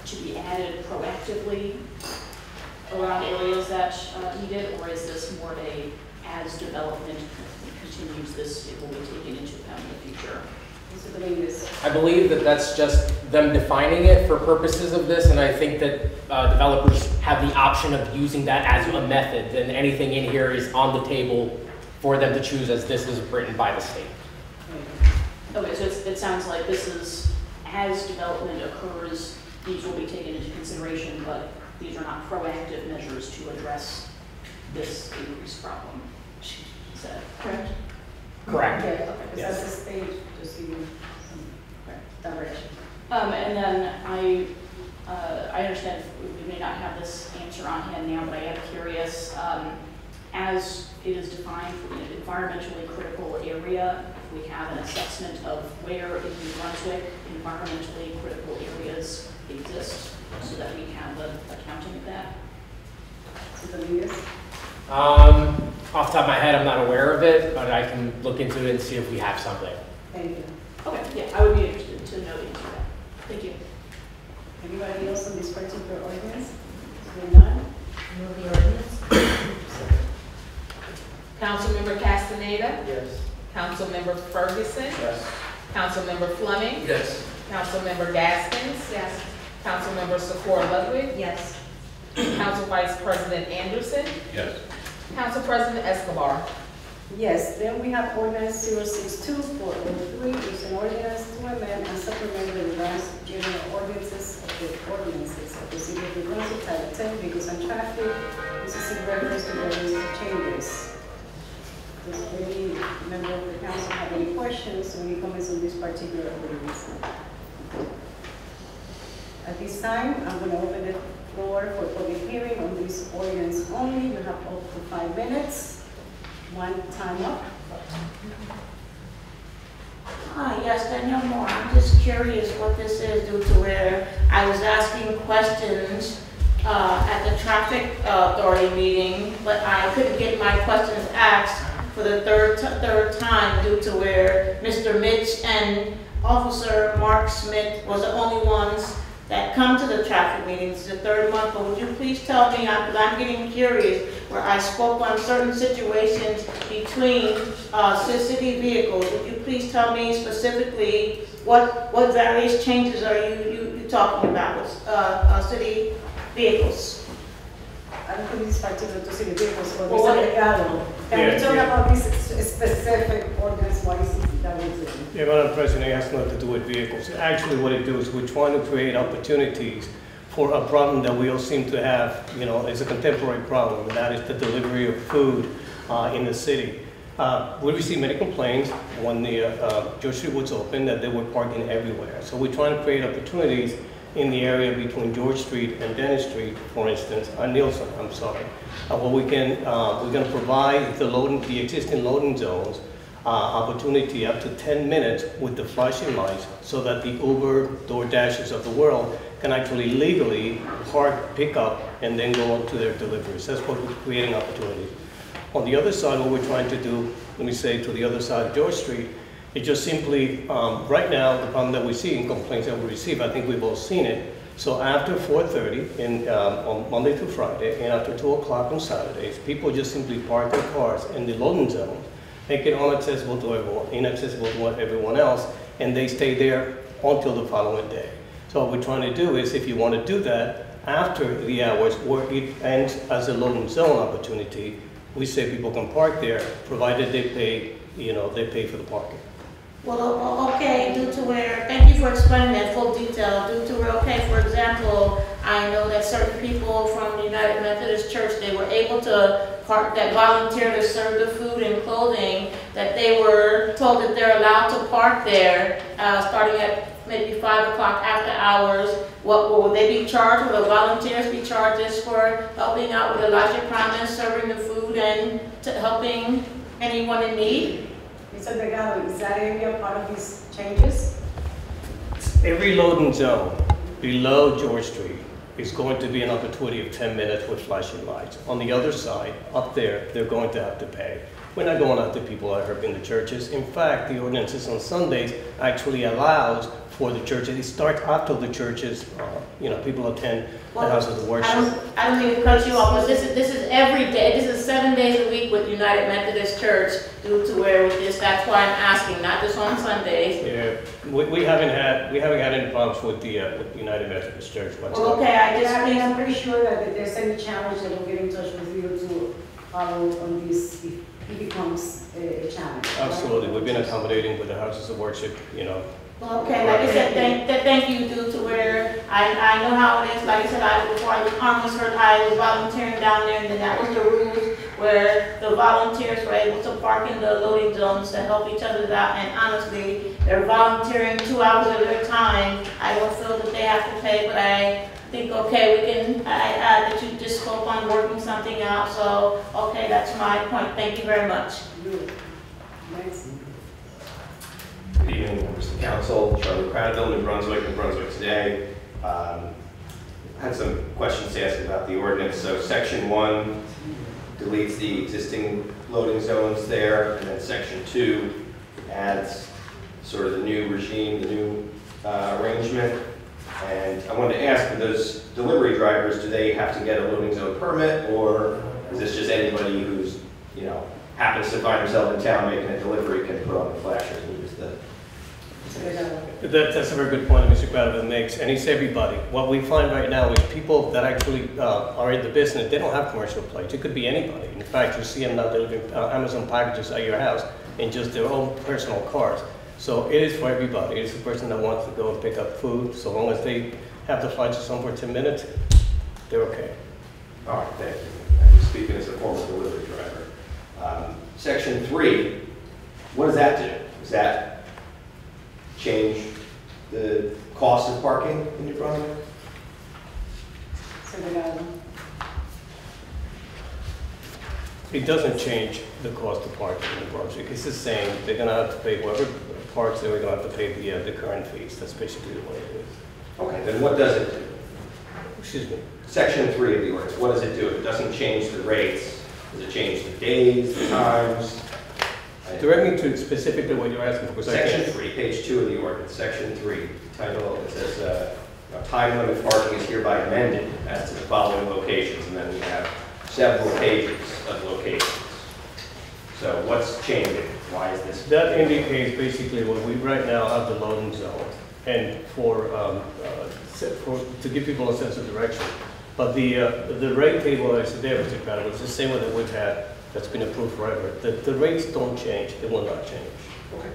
to be added proactively around areas that need it, or is this more as development continues, it will be taken into account in the future?
Mr. Dominguez?
I believe that that's just them defining it for purposes of this, and I think that developers have the option of using that as a method, and anything in here is on the table for them to choose as this is written by the state.
Okay, so it sounds like this is, as development occurs, these will be taken into consideration, but these are not proactive measures to address this increased problem. Is that correct?
Correct.
Okay,
Okay.
because that's the stage, just give you some direction.
And then I understand we may not have this answer on hand now, but I am curious, as it is defined for the environmentally critical area, if we have an assessment of where in New Brunswick environmentally critical areas exist, so that we have an accounting of that.
Mr. Dominguez?
Off the top of my head, I'm not aware of it, but I can look into it and see if we have something.
Thank you.
Okay, yeah, I would be interested to know the answer to that. Thank you.
Anybody else on this particular ordinance? Seeing none?
Move the ordinance.
Councilmember Castaneda.
Yes.
Councilmember Ferguson.
Yes.
Councilmember Fleming.
Yes.
Councilmember Gaskins.
Yes.
Councilmember Sephora Ludwig.
Yes.
Council Vice President Anderson.
Yes.
Council President Escobar.
Yes, then we have ordinance 062-403, which is an ordinance to amend and supplement the revised general ordinances of the city of New Brunswick, Title 10, vehicles and traffic. This is in reference to various changes. Does any member of the council have any questions or any comments on this particular ordinance? At this time, I'm going to open the floor for public hearing on this ordinance only. You have up to 5 minutes. One time up.
Yes, Danielle Moore. I'm just curious what this is due to where I was asking questions at the traffic authority meeting, but I couldn't get my questions asked for the third time due to where Mr. Mitch and Officer Mark Smith was the only ones that come to the traffic meetings. It's the third month, but would you please tell me, because I'm getting curious, where I spoke on certain situations between city vehicles. Would you please tell me specifically what various changes are you talking about with city vehicles?
I don't think this particular to city vehicles, but
Well,
Mr.
what-
Delgado. Can
Yeah,
we talk
yeah.
about this specific ordinance, what is it that we're doing?
Yeah, Madam President, it has nothing to do with vehicles. Actually, what it does is we're trying to create opportunities for a problem that we all seem to have, is a contemporary problem, and that is the delivery of food in the city. We received many complaints when the George Street was open that they were parking everywhere. So we're trying to create opportunities in the area between George Street and Dennis Street, for instance, Nielsen, I'm sorry. Where we're going to provide the existing loading zones opportunity up to 10 minutes with the flashing lights so that the Uber, DoorDashers of the world can actually legally park, pick up, and then go on to their deliveries. That's what we're creating opportunities. On the other side, what we're trying to do, let me say to the other side of George Street, it just simply, right now, the problem that we see in complaints that we receive, I think we've all seen it. So after 4:30 on Monday through Friday, and after 2 o'clock on Saturdays, people just simply park their cars in the loading zone, make it unaccessible to everyone, inaccessible to everyone else, and they stay there until the following day. So what we're trying to do is, if you want to do that, after the hours where it ends as a loading zone opportunity, we say people can park there, provided they pay, they pay for the parking.
Well, okay, due to where, thank you for explaining that full detail, due to where, okay, for example, I know that certain people from the United Methodist Church, they were able to park, that volunteer to serve the food and clothing, that they were told that they're allowed to park there, starting at maybe 5 o'clock after hours. What will they be charged? Will the volunteers be charged just for helping out with Elijah Promise, serving the food and helping anyone in need?
Mr. Delgado, is that area part of these changes?
Every loading zone below George Street is going to be an opportunity of 10 minutes with flashing lights. On the other side, up there, they're going to have to pay. We're not going after people that are in the churches. In fact, the ordinances on Sundays actually allows for the churches. It starts after the churches, people attend the houses of worship.
I don't mean to cut you off, but this is every day. This is 7 days a week with United Methodist Church. due to where with this, that's why I'm asking, not just on Sundays.
Yeah, we haven't had any problems with the United Methodist Church whatsoever.
Okay, I just,
I'm pretty sure that if there's any challenge, they will get in touch with you to follow on this if it becomes a challenge.
Absolutely, we've been accommodating with the houses of worship, you know.
okay, like I said, thank you, due to where I know how it is. Like I said, before I was hurt, I was volunteering down there, and then that was the rules where the volunteers were able to park in the loading zones to help each other out. And honestly, they're volunteering 2 hours of their time. I don't feel that they have to pay, but I think, okay, we can, that you just spoke on working something out. So, okay, that's my point. Thank you very much.
Next.
Good evening, members of the council. Charlie Cradville, New Brunswick today. Had some questions to ask about the ordinance. So section 1 deletes the existing loading zones there, and then section 2 adds sort of the new regime, the new arrangement. And I wanted to ask, for those delivery drivers, do they have to get a loading zone permit, or is this just anybody who's, you know, happens to find himself in town making a delivery can put on the flashers and use the...
That's a very good point Mr. Cradville makes, and it's everybody. What we find right now is people that actually are in the business, they don't have commercial plates. It could be anybody. In fact, you see them now delivering Amazon packages at your house in just their own personal cars. So it is for everybody. It's the person that wants to go and pick up food. So long as they have the flights somewhere 10 minutes, they're okay.
All right, thank you. I'm speaking as a former delivery driver. Section 3, what does that do? Does that change the cost of parking in New Brunswick?
It doesn't change the cost of parking in New Brunswick. It's the same. They're going to have to pay whoever parks there. They're going to have to pay the current fees. That's basically the way it is.
Okay, then what does it do?
Excuse me.
Section 3 of the ordinance, what does it do? It doesn't change the rates. Does it change the days, the times?
Direct me to specifically what you're asking for.
Section 3, page 2 of the ordinance, section 3, title, it says, time limit parking is hereby amended as to the following locations, and then we have several pages of locations. So what's changing? Why is this?
That indicates basically what we right now have the loading zone, and to give people a sense of direction. But the rate table is there, Mr. Cradle, it's the same one that we've had that's been approved forever. The rates don't change, they will not change.
Okay.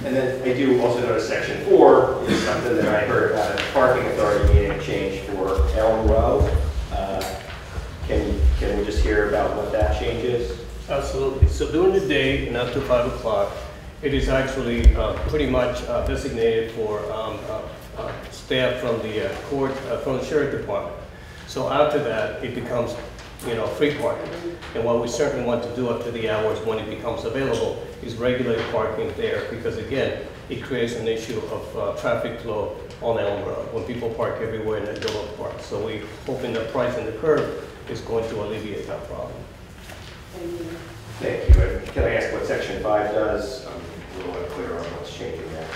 And then I do also notice section 4 is something that I heard about a parking authority needing a change for Elm Row. Can we just hear about what that change is?
Absolutely. So during the day and up to 5 o'clock, it is actually pretty much designated for staff from the court, from the sheriff department. So after that, it becomes, free parking. And what we certainly want to do after the hours when it becomes available is regulate parking there, because again, it creates an issue of traffic flow on Elm Road when people park everywhere in the yellow park. So we're hoping the price and the curb is going to alleviate that problem.
Thank you. And can I ask what section 5 does? I'm a little unclear on what's changing there.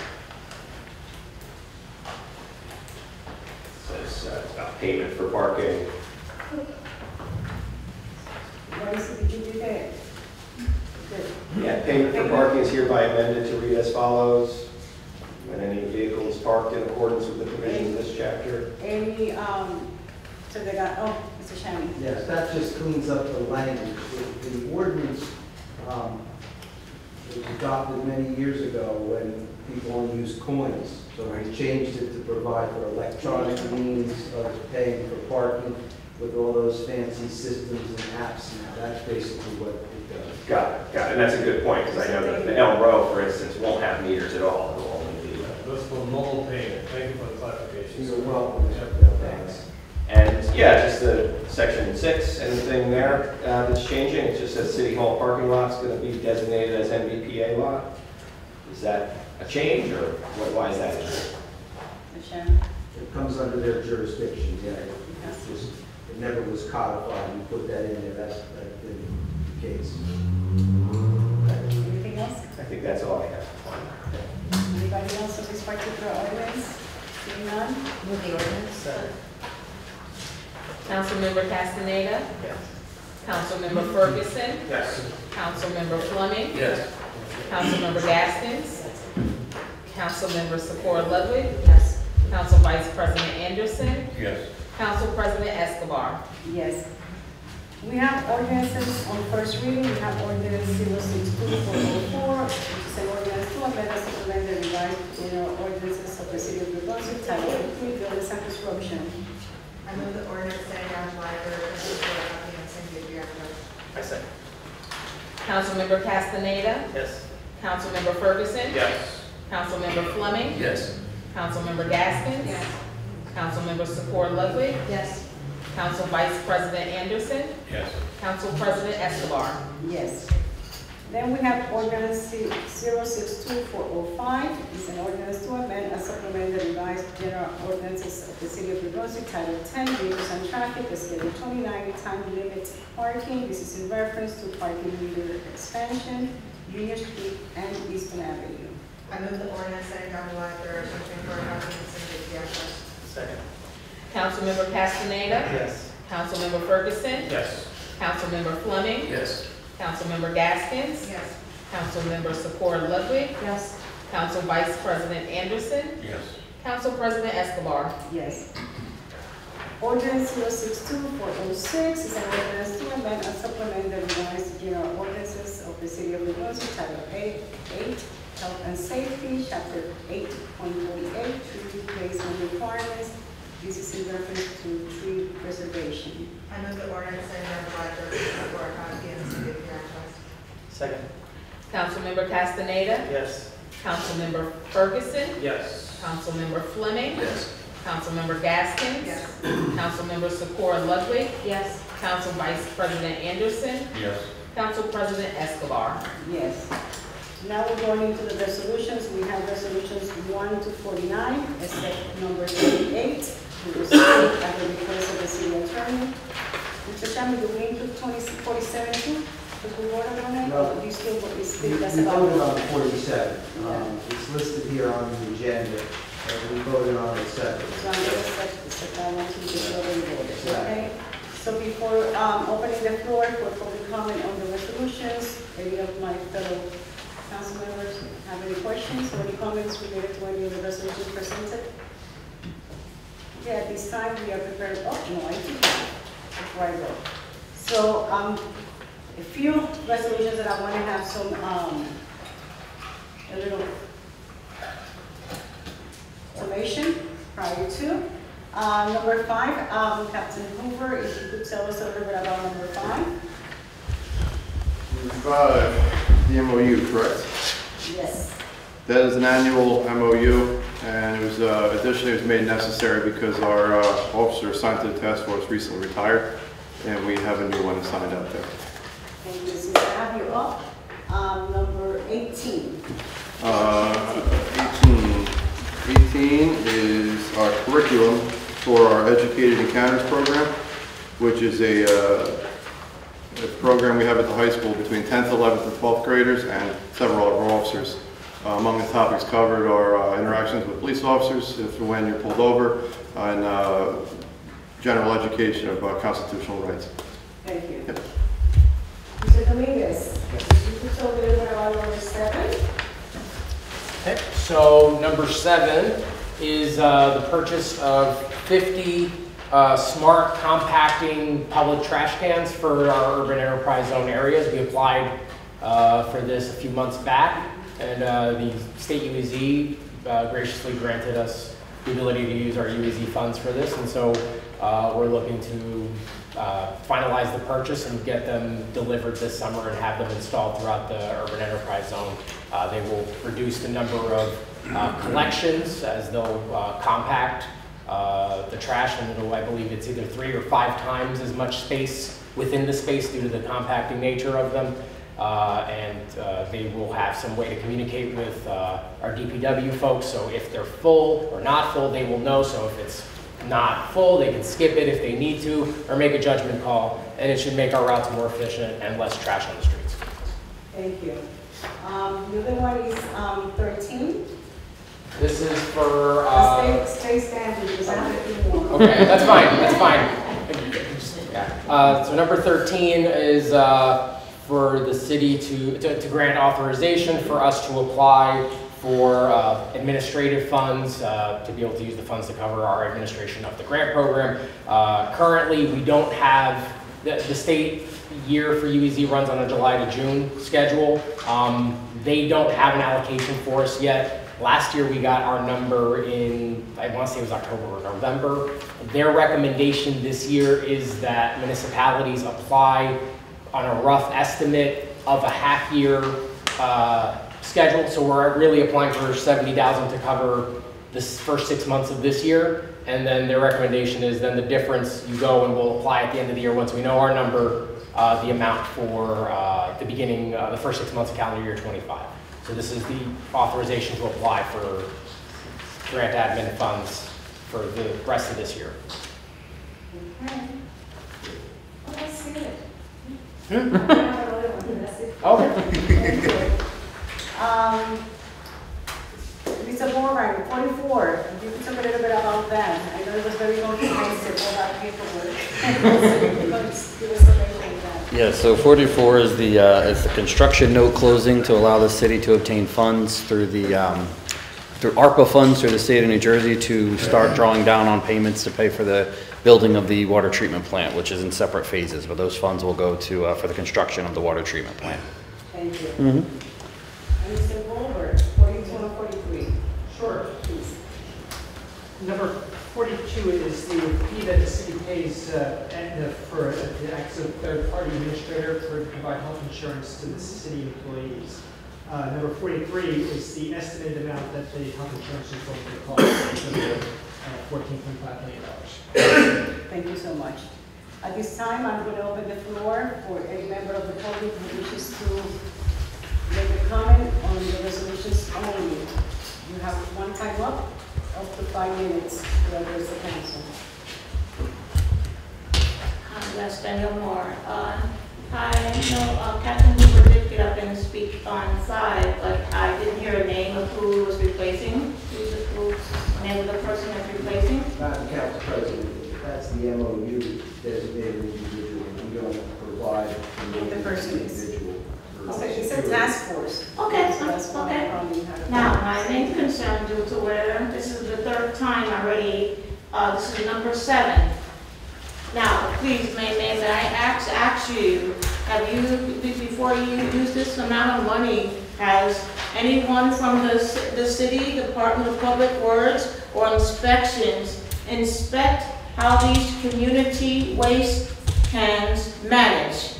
It says it's about payment for parking.
What is it you do there?
Yeah, payment for parking is hereby amended to read as follows. When any vehicle is parked in accordance with the provisions of this chapter.
Any, so they got, Mr. Shannon.
Yes, that just cleans up the language. The ordinance was adopted many years ago when people only used coins. So we changed it to provide for electronic means of paying for parking with all those fancy systems and apps now. That's basically what it does.
Got it. And that's a good point, because I know that the Elm Row, for instance, won't have meters at all. It'll only be...
That's for mobile payment. Thank you for the clarification.
You're welcome.
Thanks. And yeah, just the section 6, anything there that's changing? It just says City Hall parking lot's going to be designated as MVPA lot. Is that a change, or why is that a change?
Mr. Shannon.
It comes under their jurisdiction, yeah. It never was codified. We put that in there. That's been the case.
Anything else?
I think that's all I have.
Anybody else with respect to the ordinance? Seeing none?
Move the ordinance. Councilmember Castaneda.
Yes.
Councilmember Ferguson,
Yes.
Councilmember Fleming,
Yes.
Councilmember Gaskins, Councilmember Secor Ludwig,
Yes.
Council Vice President Anderson,
Yes.
Council President Escobar.
Yes. We have ordinances on first reading. We have ordinance 062404, which is an ordinance to amend and supplement the revised general ordinances of the city of Brunswick, Title 3, Buildings and Construction.
I move the ordinance setting down the library for documents and give the address.
I say.
Councilmember Castaneda,
Yes.
Councilmember Ferguson,
Yes.
Councilmember Fleming,
Yes.
Councilmember Gaskins,
Yes.
Councilmember Secor Ludwig,
Yes.
Council Vice President Anderson,
Yes.
Council President Escobar.
Yes. Then we have ordinance 062405. It's an ordinance to amend and supplement the revised general ordinances of the city of New Brunswick, Title 10, Vehicles and Traffic, Schedule 29, time limit parking. This is in reference to parking meter expansion, Union Street and Eastern Avenue.
I move the ordinance setting down the library for documents and give the address.
Second.
Councilmember Castaneda,
Yes.
Councilmember Ferguson,
Yes.
Councilmember Fleming,
Yes.
Councilmember Gaskins,
Yes.
Councilmember Secor Ludwig,
Yes.
Council Vice President Anderson,
Yes.
Council President Escobar.
Yes. Ordinance 062406 is an ordinance to amend and supplement the revised general ordinances of the city of New Brunswick, Title 8, Health and Safety, Chapter 8.48, tree placement requirements. This is in reference to tree preservation.
I move the ordinance setting down the library for documents and give the address.
Second.
Councilmember Castaneda,
Yes.
Councilmember Ferguson,
Yes.
Councilmember Fleming,
Yes.
Councilmember Gaskins,
Yes.
Councilmember Secor Ludwig,
Yes.
Council Vice President Anderson,
Yes.
Council President Escobar.
Yes. Now we're going into the resolutions. We have resolutions 1 to 49, except number 38, which was approved at the request of the city attorney. Mr. Chairman, do we include 47 too? Because we voted on it?
No.
Or do you still, it's
We
that's
voted
about?
on 47. It's listed here on the agenda, and we voted on it separately.
So I'm going to set this down to the already voted, okay? So before opening the floor for public comment on the resolutions, any of my fellow council members have any questions or any comments related to any of the resolutions presented? Okay, at this time, we are prepared. Oh, no, I do before I go. So, a few resolutions that I want to have some, a little information prior to. Number 5, Captain Hoover, if you could tell us a little bit about number 5.
Number 5, the MOU, correct?
Yes.
That is an annual MOU, and it was additionally it was made necessary because our officer assigned to the task force recently retired, and we have a new one assigned out there.
Thank you. Since I have you up, number 18.
18 is our curriculum for our Educated Encounters program, which is a program we have at the high school between 10th, 11th, and 12th graders and several of our officers. Among the topics covered are interactions with police officers, if and when you're pulled over, and general education of constitutional rights.
Thank you.
Yep.
Mr. Dominguez, you could tell me a little bit about number 7.
Okay, so number 7 is the purchase of 50 smart compacting public trash cans for our urban enterprise zone areas. We applied for this a few months back, and the state UEZ graciously granted us the ability to use our UEZ funds for this, and so we're looking to finalize the purchase and get them delivered this summer and have them installed throughout the urban enterprise zone. They will reduce the number of collections as they'll compact the trash, and it'll, I believe it's either 3 or 5 times as much space within the space due to the compacting nature of them. They will have some way to communicate with our DPW folks, so if they're full or not full, they will know. So if it's not full, they can skip it if they need to, or make a judgment call, and it should make our routes more efficient and less trash on the streets.
Thank you. The other one is 13.
This is for...
Stay standing, because I have a few more.
Okay, that's fine, that's fine. Yeah. So number 13 is for the city to grant authorization for us to apply for administrative funds, to be able to use the funds to cover our administration of the grant program. Currently, we don't have, the state year for UEZ runs on a July to June schedule. They don't have an allocation for us yet. Last year we got our number in, I want to say it was October or November. Their recommendation this year is that municipalities apply on a rough estimate of a half-year schedule. So we're really applying for $70,000 to cover the first 6 months of this year. And then their recommendation is then the difference, you go and we'll apply at the end of the year once we know our number, the amount for the beginning, the first 6 months of calendar year 25. So this is the authorization to apply for grant admin funds for the rest of this year.
Okay. Well, that's good.
Hmm?
I have another one, that's it.
Okay.
Mr. Morgan, 44, you could talk a little bit about that. I know it was very comprehensive, all that paperwork. Give us a breakdown of that.
Yeah, so 44 is the construction note closing to allow the city to obtain funds through the through ARPA funds through the state of New Jersey to start drawing down on payments to pay for the building of the water treatment plant, which is in separate phases, but those funds will go to for the construction of the water treatment plant.
Thank you.
Mm-hmm.
And Mr. Goldberg, 42 and 43.
Sure.
Please.
Number 42 is the fee that the city pays for the acts of third-party administrator to provide health insurance to the city employees. Number 43 is the estimated amount that the health insurance is going to cost, $14.5 million.
Thank you so much. At this time, I'm going to open the floor for any member of the public who wishes to make a comment on the resolutions only. You have one time up to 5 minutes to address the council.
Let's Daniel Moore. I know Captain Hoover did get up and speak on 5, but I didn't hear a name of who was replacing. Who's the name of the person that's replacing?
Madam Council President, that's the MOU designated individual. We don't provide
The person is.
individual.
Okay, it's a task force.
Okay,
So that's why I
okay.
probably had a-
Now, my main concern due to where this is the 3rd time already, this is number 7. Now, please, may I ask you, have you, before you use this amount of money, has anyone from the city Department of Public Works or inspections inspect how these community waste cans manage?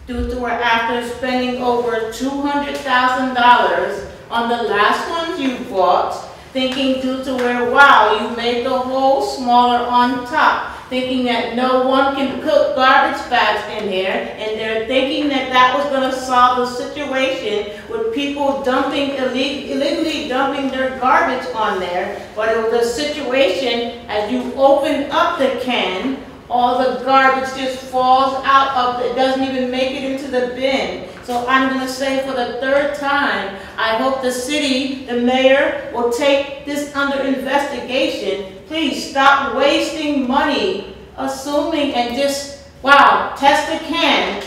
Due to where after spending over $200,000 on the last ones you bought, thinking due to where, wow, you made the hole smaller on top, thinking that no one can put garbage bags in here, and they're thinking that that was going to solve the situation with people dumping, illegally dumping their garbage on there. But it was a situation, as you open up the can, all the garbage just falls out of it, doesn't even make it into the bin. So I'm going to say for the 3rd time, I hope the city, the mayor, will take this under investigation. Please stop wasting money, assuming and just, wow, test the can.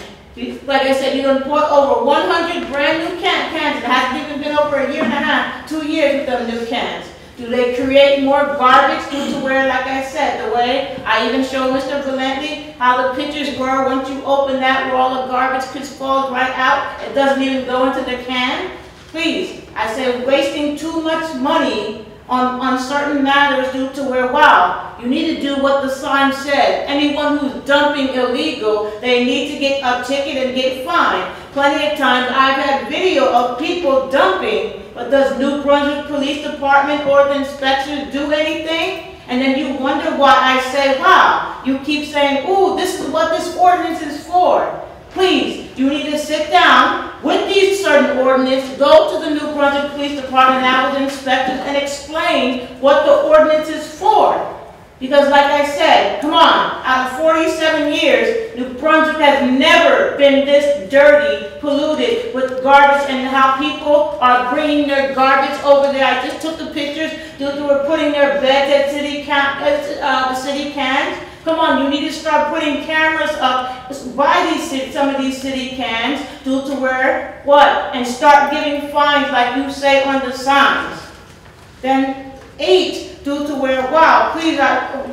Like I said, you're going to put over 100 brand new cans. It hasn't even been over a year and a half, 2 years with them new cans. Do they create more garbage due to where, like I said, the way I even showed Mr. Valenti how the pictures were once you open that where all the garbage just falls right out, it doesn't even go into the can? Please, I say wasting too much money on certain matters due to where, wow, you need to do what the sign said. Anyone who's dumping illegal, they need to get a ticket and get fined. Plenty of times I've had video of people dumping, but does New Brunswick Police Department or the inspectors do anything? And then you wonder why I say, wow, you keep saying, ooh, this is what this ordinance is for. Please, you need to sit down with these certain ordinances, go to the New Brunswick Police Department now with the inspectors and explain what the ordinance is for. Because like I said, come on, out of 47 years, New Brunswick has never been this dirty, polluted with garbage and how people are bringing their garbage over there. I just took the pictures, they were putting their beds at the city cans. Come on, you need to start putting cameras up by some of these city cans due to where, what? And start giving fines like you say on the signs. Then 8, due to where, wow, please,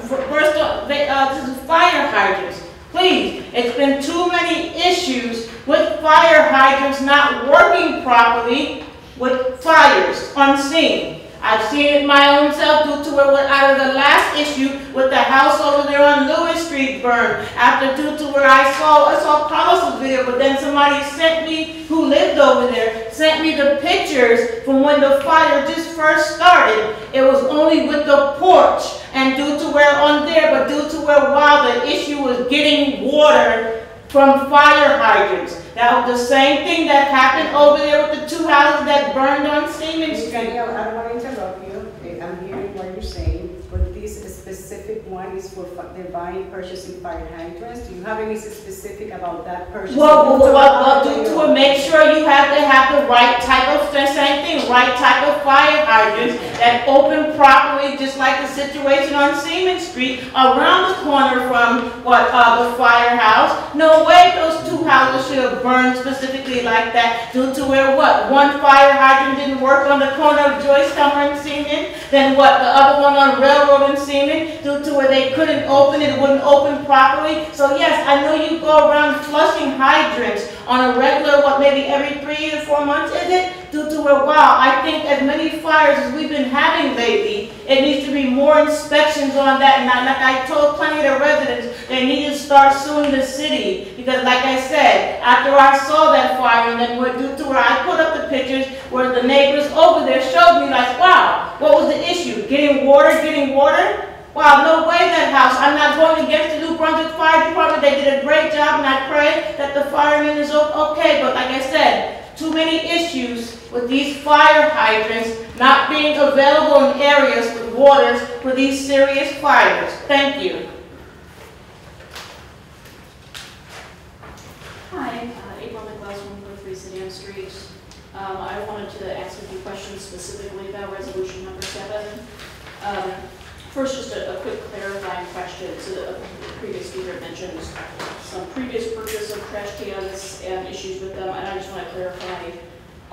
first, this is fire hydrants. Please, it's been too many issues with fire hydrants not working properly with fires unseen. I've seen it my own self due to where out of the last issue with the house over there on Lewis Street burned. After due to where I saw Carlos's video, but then somebody sent me, who lived over there, sent me the pictures from when the fire just first started. It was only with the porch and due to where on there, but due to where while the issue was getting water from fire hydrants. That was the same thing that happened over there with the 2 houses that burned on Seaman Street.
Danielle, I don't want to interrupt you. I'm hearing what you're saying, but this specific one is for they're buying, purchasing fire hydrants. Do you have any specific about that purchase?
Well, due to make sure you have to have the right type of, same thing, right type of fire hydrants that open properly, just like the situation on Seaman Street, around the corner from the firehouse. No way those 2 houses should have burned specifically like that, due to where one fire hydrant didn't work on the corner of Joyce Summer and Seaman, then the other one on Railroad and Seaman, due to where they couldn't open it wouldn't open properly. So yes, I know you go around flushing hydrants on a regular, maybe every 3 to 4 months, is it? Due to where, wow, I think as many fires as we've been having lately, it needs to be more inspections on that. And like I told plenty of the residents, they need to start suing the city. Because like I said, after I saw that fire, and then due to where I put up the pictures, where the neighbors over there showed me like, wow, what was the issue? Getting water? Wow, no way that house. I'm not going against the New Brunswick Fire Department. They did a great job, and I pray that the firemen is okay. But like I said, too many issues with these fire hydrants not being available in areas with waters for these serious fires. Thank you.
Hi, April Nicholas, 143 Sedan Street. I wanted to ask a few questions specifically about resolution number 7. First, just a quick clarifying question. So the previous speaker mentioned some previous purchase of trash cans and issues with them, and I just want to clarify,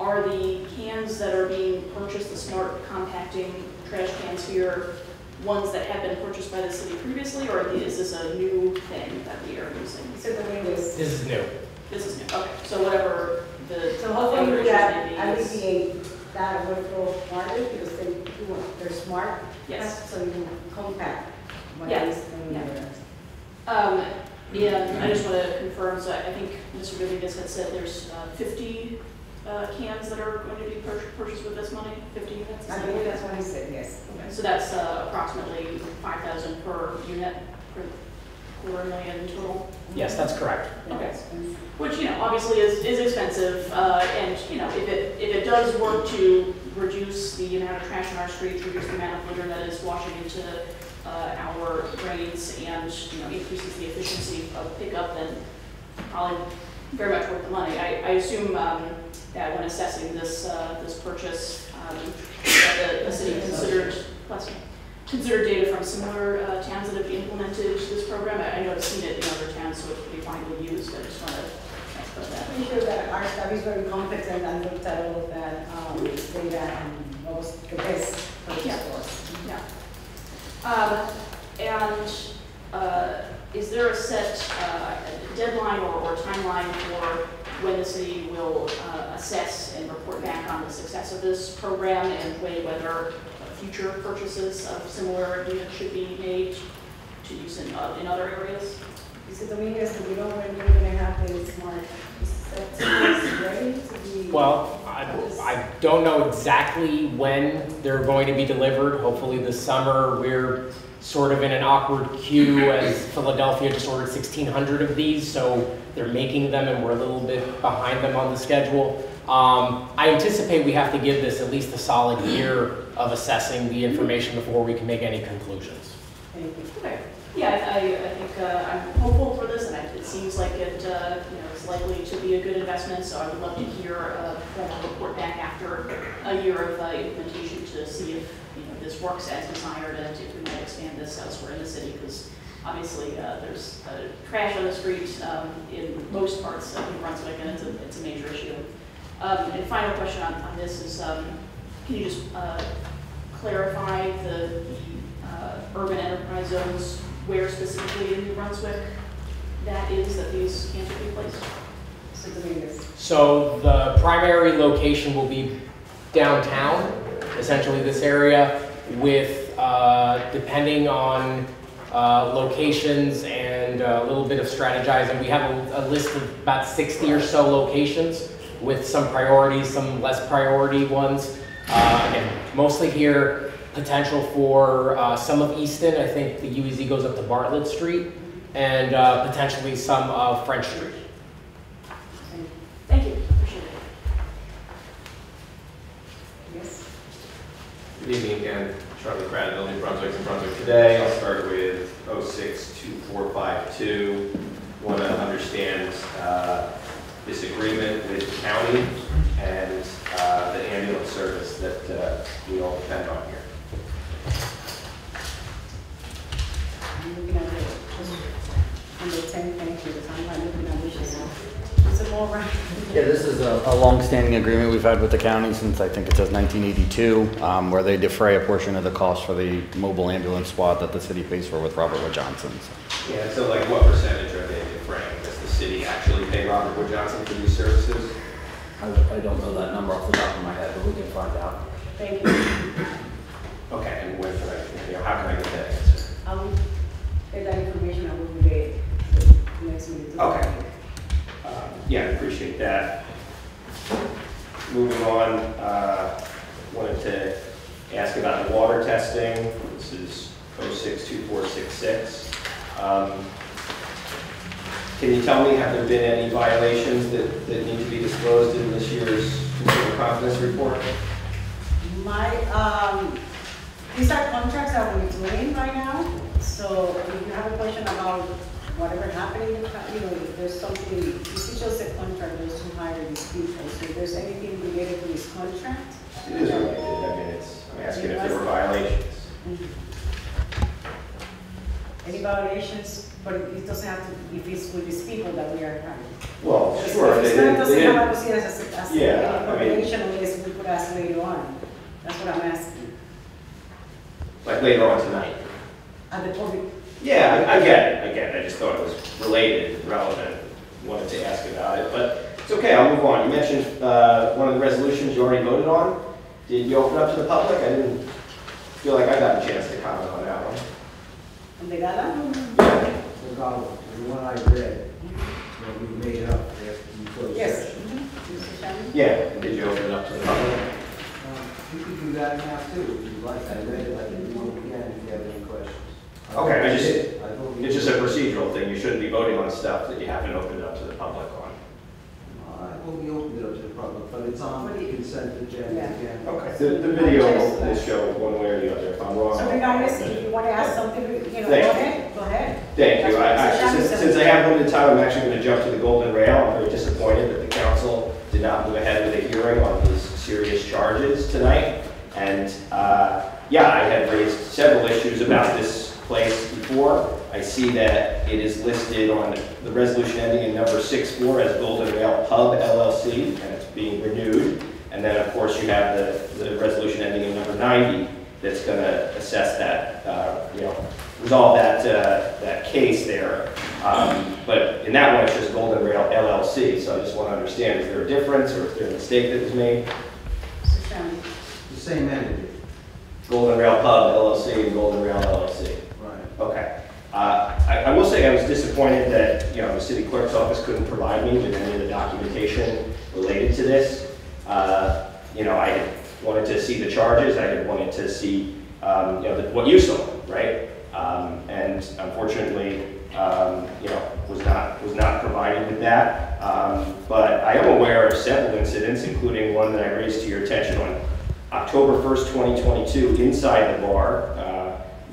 are the cans that are being purchased, the smart compacting trash cans here, ones that have been purchased by the city previously, or is this a new thing that we are using?
So the way
This is new.
This is new, okay. So whatever the...
So hopefully we alleviate that workflow farther because they're smart.
Yes.
So you compact.
Yes. Yeah, I just want to confirm, so I think Mr. Rodriguez had said there's 50 cans that are going to be purchased with this money, 50 units?
I believe that's what he said, yes.
Okay, so that's approximately 5,000 per unit, per $250,000 total?
Yes, that's correct.
Okay, which, obviously is expensive, and, if it does work to reduce the amount of trash on our streets, reduce the amount of litter that is washing into our drains, and, increases the efficiency of pickup, then probably very much worth the money. I assume that when assessing this purchase, that the city considered data from similar towns that have implemented this program. I know I've seen it in other towns, so it's pretty widely used. I just want to ask about that.
I'm sure that our staff is very competent and looked at all of that data and what was the best purchase for us.
And is there a set deadline or timeline for when the city will assess and report back on the success of this program and weigh whether future purchases of similar units should be made to use in other areas?
Mr. Dominguez, do we know when we're going to have the smart sets ready to be?
Well, I don't know exactly when they're going to be delivered. Hopefully this summer. We're sort of in an awkward queue as Philadelphia just ordered 1,600 of these, so they're making them and we're a little bit behind them on the schedule. I anticipate we have to give this at least a solid year of assessing the information before we can make any conclusions.
Okay. Yeah, I think I'm hopeful for this, and it seems like it is likely to be a good investment. So I would love to hear a formal report back after a year of implementation to see if this works as desired and if we might expand this elsewhere in the city. Because Obviously, there's trash on the streets in most parts of New Brunswick, and it's a major issue. And final question on this is, can you just clarify the urban enterprise zones, where specifically in New Brunswick that is that these can't be placed?
So the primary location will be downtown, essentially this area, with depending on locations and a little bit of strategizing. We have a list of about 60 or so locations with some priorities, some less priority ones. Again, mostly here, potential for some of Easton. I think the UEZ goes up to Bartlett Street, and potentially some of French Street.
Thank you. Appreciate it. Yes.
Good evening again. Charlie Cradville, New Brunswick and Brunswick Today. I'll start with 062452. Want to understand this agreement with the county and the ambulance service that we all depend on here.
I'm looking at it. Under 10, thank you. I'm looking at wishes. Some more right.
Yeah, this is a long-standing agreement we've had with the county since I think it says 1982, where they defray a portion of the cost for the mobile ambulance squad that the city pays for with Robert Wood Johnson. So.
Yeah, so like what percentage are they defraying? Does the city actually pay Robert Wood Johnson for these services?
I don't know that number off the top of my head, but we can find out.
Thank you.
Okay, and when can I, how can I get that answer?
I will get that information. I will relay the next meeting.
Okay. Yeah, I appreciate that. Moving on, wanted to ask about the water testing. This is 062466. Can you tell me, have there been any violations that need to be disclosed in this year's consumer confidence report?
These are contracts that we're doing right now. So if you have a question about whatever happened, if there's something, this is just a contract just to hire these people. So if there's anything related to this contract.
It is related. I mean, I'm asking if there were violations.
Any violations, but it doesn't have to, if it's with these people that we are hiring.
Well, sure.
If it's not, it doesn't have to see it as
yeah,
any violation unless we could ask later on. That's what I'm asking.
Like later on tonight?
At the public.
Yeah, I get it. I just thought it was related, relevant. Wanted to ask about it, but it's okay. I'll move on. You mentioned one of the resolutions you already voted on. Did you open up to the public? I didn't feel like I got a chance to comment on that one.
And they got that?
Yeah.
The one I read, we made it up after you closed
Yes.
session.
Mr. Chairman?
Yeah. And did you open it up to the public?
You could do that now too, if you'd like. I read it, I can do it again if you have any questions.
Okay, it's just a procedural thing. You shouldn't be voting on stuff that you haven't opened up to the public on.
I will be opened it up to the public, but it's on the consent agenda again.
Okay. The video will show one way or the other. If I'm wrong.
So regardless, if you want to ask something, go
Thank
ahead, go ahead.
Thank you.
That's what
Since I have limited time, I'm actually going to jump to the golden rail. I'm very disappointed that the council did not move ahead with a hearing on these serious charges tonight. And yeah, I had raised several issues about this place before. I see that it is listed on the resolution ending in number 64 as Golden Rail Pub LLC, and it's being renewed. And then, of course, you have the resolution ending in number 90 that's going to assess that, resolve that case there. But in that one, it's just Golden Rail LLC. So I just want to understand, is there a difference or is there a mistake that was made?
Mr. Chairman.
The same entity.
Golden Rail Pub LLC and Golden Rail LLC.
Right.
Okay. I will say I was disappointed that the city clerk's office couldn't provide me with any of the documentation related to this. I wanted to see the charges. I wanted to see what you saw, right? And unfortunately, was not provided with that. But I am aware of several incidents, including one that I raised to your attention on October 1st, 2022, inside the bar.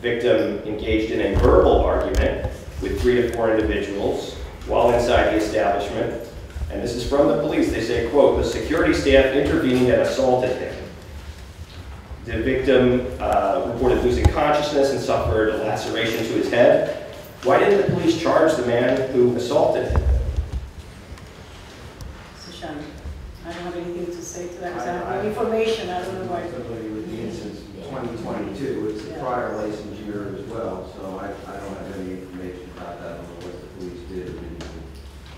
Victim engaged in a verbal argument with 3 to 4 individuals while inside the establishment. And this is from the police. They say, quote, "The security staff intervened and assaulted him." The victim reported losing consciousness and suffered a laceration to his head. Why didn't the police charge the man who assaulted him?
So Shannon, I don't have anything to say to that, because I have no information, I don't know why.
I'm familiar with the incident since 2022, it's the prior license year as well, so I don't have any information about that, I don't know what the police did or didn't do.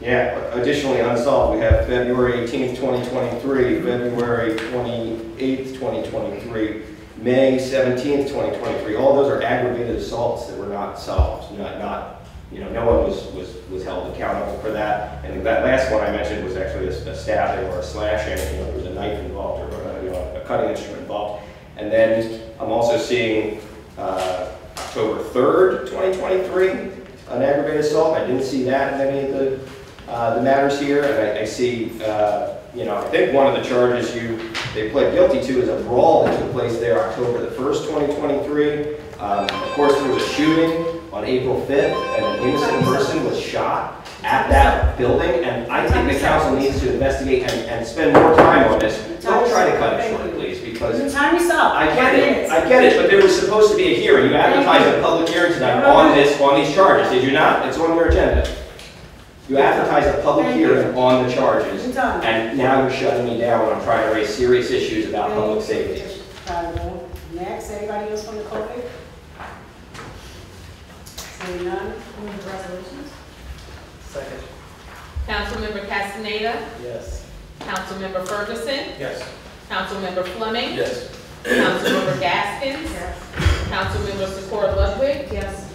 Yeah, additionally unsolved, we have February 18th, 2023, February 28th, 2023, May 17th, 2023. All those are aggravated assaults that were not solved. No one was held accountable for that. And that last one I mentioned was actually a stabbing or a slashing. There was a knife involved or a cutting instrument involved. And then I'm also seeing October 3rd, 2023, an aggravated assault. I didn't see that in any of the matters here. And I see, I think one of the charges they pled guilty to is a brawl that took place there October the 1st, 2023. Of course, there was a shooting on April 5th, and an innocent person was shot at that building. And I think the council needs to investigate and spend more time on this. Don't try to cut it short, please, because
time is up.
I get it, but there was supposed to be a hearing. You advertised a public hearing tonight on these charges, did you not? It's on your agenda. You advertised a public hearing on the charges, and now you're shutting me down when I'm trying to raise serious issues about public safety.
Next, anybody else from the public? Seeing none, move the resolutions.
Second.
Councilmember Castaneda.
Yes.
Councilmember Ferguson.
Yes.
Councilmember Fleming.
Yes.
Councilmember Gaskins.
Yes.
Councilmember Secor Ludwig.
Yes.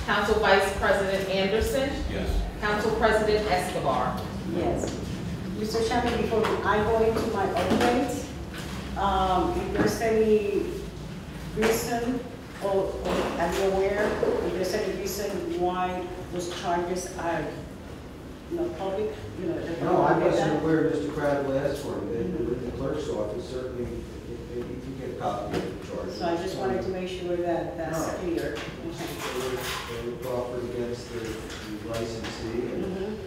Council Vice President Anderson.
Yes.
Council President Escobar.
Yes. Mr. Chairman, before I go into my updates, if there's any reason, or are you aware, if there's any reason why those charges are public,
No, I wasn't aware Mr. Cradle asked for them. With the clerk's office, certainly, if you get a copy of the charges.
So I just wanted to make sure that that's clear.
They were offered against the licensee, and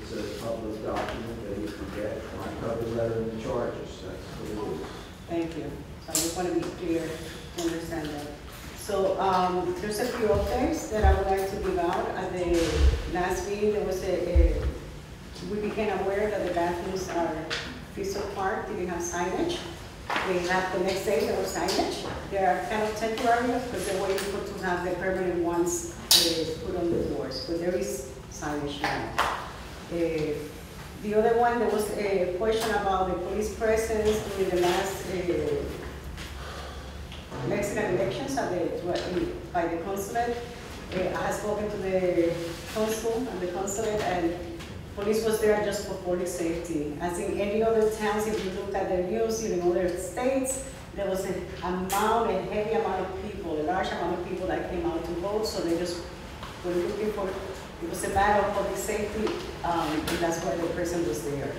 it's a public document that you can get. My cover letter and the charges, that's what it is.
Thank you. So I just want to be clear to understand that. So there's a few updates that I would like to give out. At the last meeting, there was we became aware that the bathrooms are Crystal Park didn't have signage. They have the next day there was signage. They are kind of temporary because they're waiting to have the permanent ones put on the doors. But there is signage now. The other one, there was a question about the police presence during the last Mexican elections by the consulate. I have spoken to the consul and the consulate, and police was there just for public safety. As in any other towns, if you look at the news in other states, there was a heavy amount of people, a large amount of people that came out to vote, so they just were looking for, it was a matter of public safety, and that's why the person was there.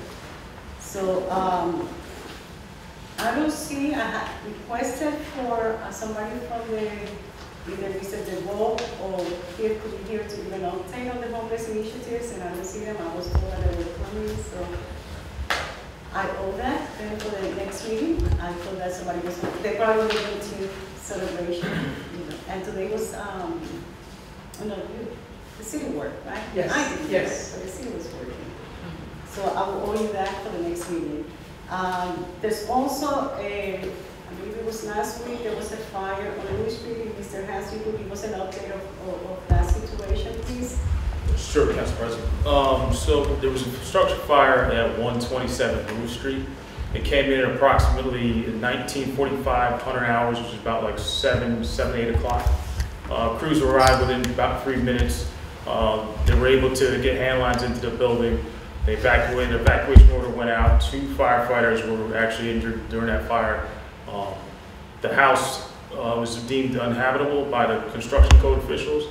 So, I don't see, I have requested for somebody from either Mr. DeVoe or here to be here to give an update on the homeless initiatives, and I don't see them. I was told that they were coming, so I owe that then for the next meeting. I thought that somebody was, they probably were going to celebration, and today was, the city work, right?
Yes.
I did,
yes.
So the city was working. So I will owe you that for the next meeting. There's also I believe it was last week, there was a fire on Louis Street. Mr. Hans, you could give us an update of that situation, please?
Sure, Council President. So there was a construction fire at 127 Louis Street. It came in at approximately 19:45, 100 hours, which is about like 7, 8 o'clock. Crews arrived within about 3 minutes. They were able to get hand lines into the building. They evacuated. The evacuation order went out. 2 firefighters were actually injured during that fire. The house was deemed uninhabitable by the construction code officials,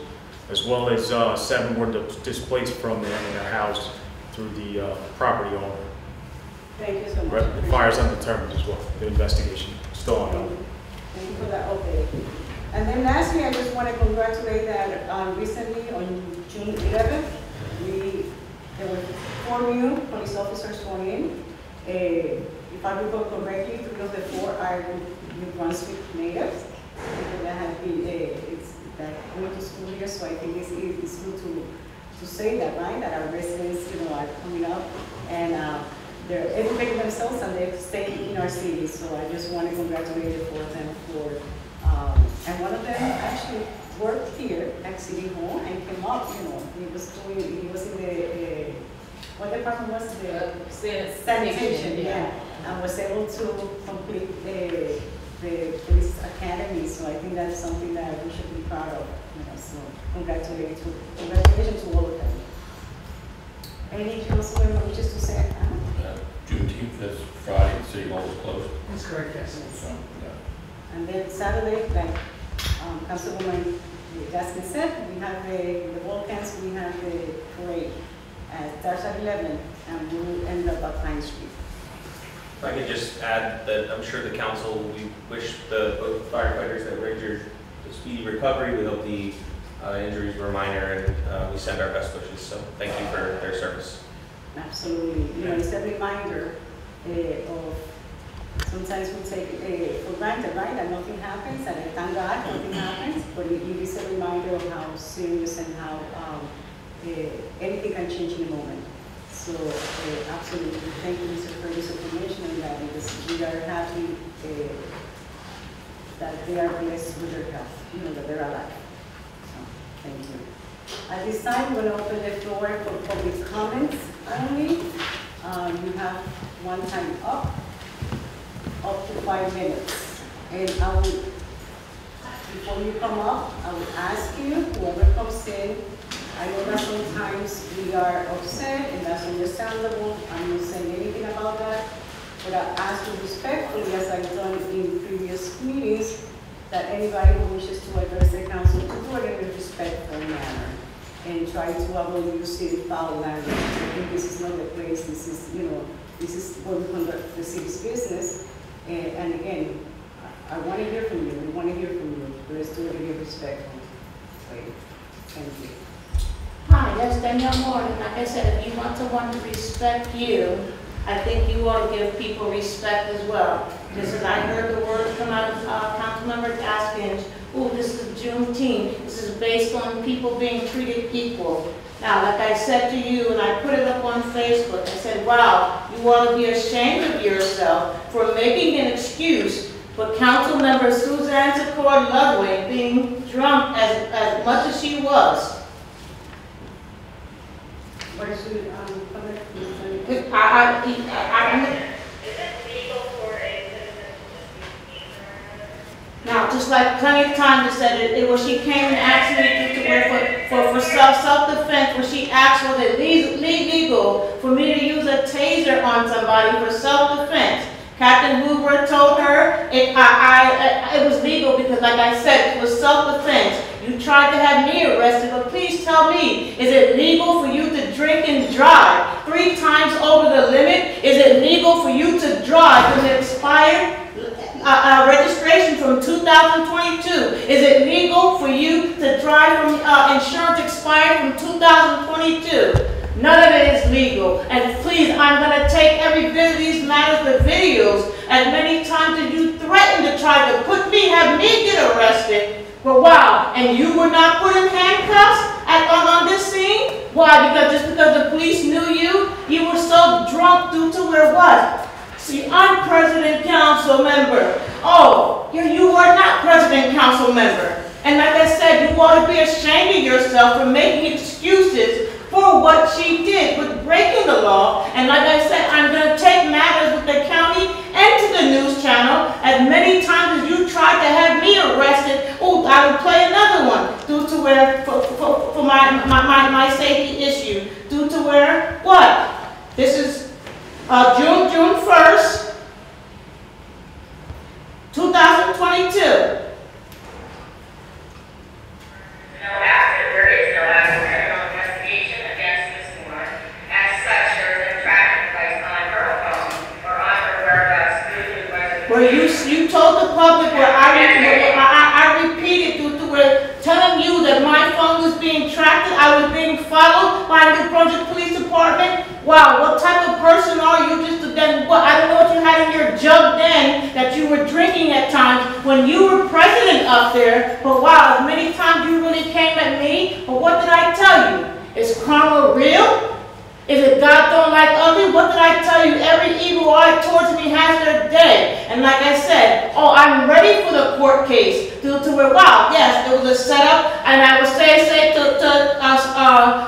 as well as 7 were displaced from their house through the property owner.
Thank you so much.
The fire's undetermined as well. The investigation is still ongoing.
Thank you for that update. And then lastly, I just want to congratulate that recently on June 11th, there were 4 new police officers sworn in. If I recall correctly, 3 of the 4 are New Brunswick natives. That have been, that going to school here, so I think it's good to say that, right? That our residents, you know, are coming up and they're educating themselves and they're staying in our city. So I just want to congratulate them for, and one of them actually worked here at City Hall and came up, you know, he was in the, what department was the? Sanitation, yeah. And was able to complete the police academy, so I think that's something that we should be proud of, you know, so congratulations to all of them. Any council member wishes to say?
Juneteenth, that's Friday, the city hall is closed.
That's correct, yes.
So, yeah.
And then Saturday, like Councilwoman Gaskin said, we have the Volcans, we have the parade. Starts at 11 and we'll end up at Pine Street.
If I could just add that I'm sure the council, we wish both firefighters that were injured a speedy recovery. We hope the injuries were minor, and we send our best wishes. So thank you for their service.
Absolutely. You know, it's a reminder of sometimes we take for granted, right, that nothing happens, and thank God nothing happens, but it is a reminder of how serious and how anything can change in a moment. So absolutely, thank you, Mr. for this information and that, because we are happy that they are blessed with their health, you know, that they're alive. So thank you. At this time, we'll open the floor for public comments only. You have one time up to 5 minutes. And I will, before you come up, I will ask you, whoever comes in, I know that sometimes we are upset, and that's understandable. I'm not saying anything about that, but I ask you respectfully, as I've done in previous meetings, that anybody who wishes to address the council to do it in a respectful manner and try to avoid using foul language. I think this is not the place. This is, you know, this is where we conduct the city's business. And again, I want to hear from you. We want to hear from you. Let's do it in a respectful way. Thank you.
Hi, yes, Danielle Moore, and like I said, if you want someone to respect you, I think you ought to give people respect as well. Just as I heard the words come out of Councilmember Gaskins, oh, this is Juneteenth, this is based on people being treated equal. Now, like I said to you, and I put it up on Facebook, I said, wow, you ought to be ashamed of yourself for making an excuse for Councilmember Suzanne Secord Ludwig being drunk as much as she was.
What is it,
now, just like plenty of times I said it was she came and asked me to wear for self-defense, where she asked was it legal for me to use a taser on somebody for self-defense. Captain Hoover told her it was legal because, like I said, it was self-defense. You tried to have me arrested, but please tell me, is it legal for you to drink and drive 3 times over the limit? Is it legal for you to drive with an expired registration from 2022? Is it legal for you to drive from insurance expired from 2022? None of it is legal. And please, I'm going to take every bit of these matters, the videos, as many times as you threatened to try to have me get arrested. But wow, and you were not put in handcuffs on this scene? Why? Just because the police knew you were so drunk due to where what? See, I'm president council member. Oh, you are not president council member. And like I said, you ought to be ashamed of yourself for making excuses for what she did with breaking the law. And like I said, I'm going to take matters with the county and to the news channel. As many times as you tried to have me arrested, oh, I would play another one due to where, for my safety issue, due to where, what? This is June 1st, 2022.
There is no active criminal investigation against Ms. Moore. As such, there is no tracking device on her phone or on her whereabouts due to whether.
Where you told the public where I repeated due to where telling you that my phone was being tracked, I was being followed by the Brunswick Police Department. Wow, what type of person are you? Just then, what? I don't know what you had in your jug then that you were drinking at times when when you were president up there, but wow, as many times you really came at me, but what did I tell you? Is karma real? Is it God don't like ugly? What did I tell you? Every evil eye towards me has their day. And like I said, oh, I'm ready for the court case. To where, wow, yes, there was a setup. And I would say to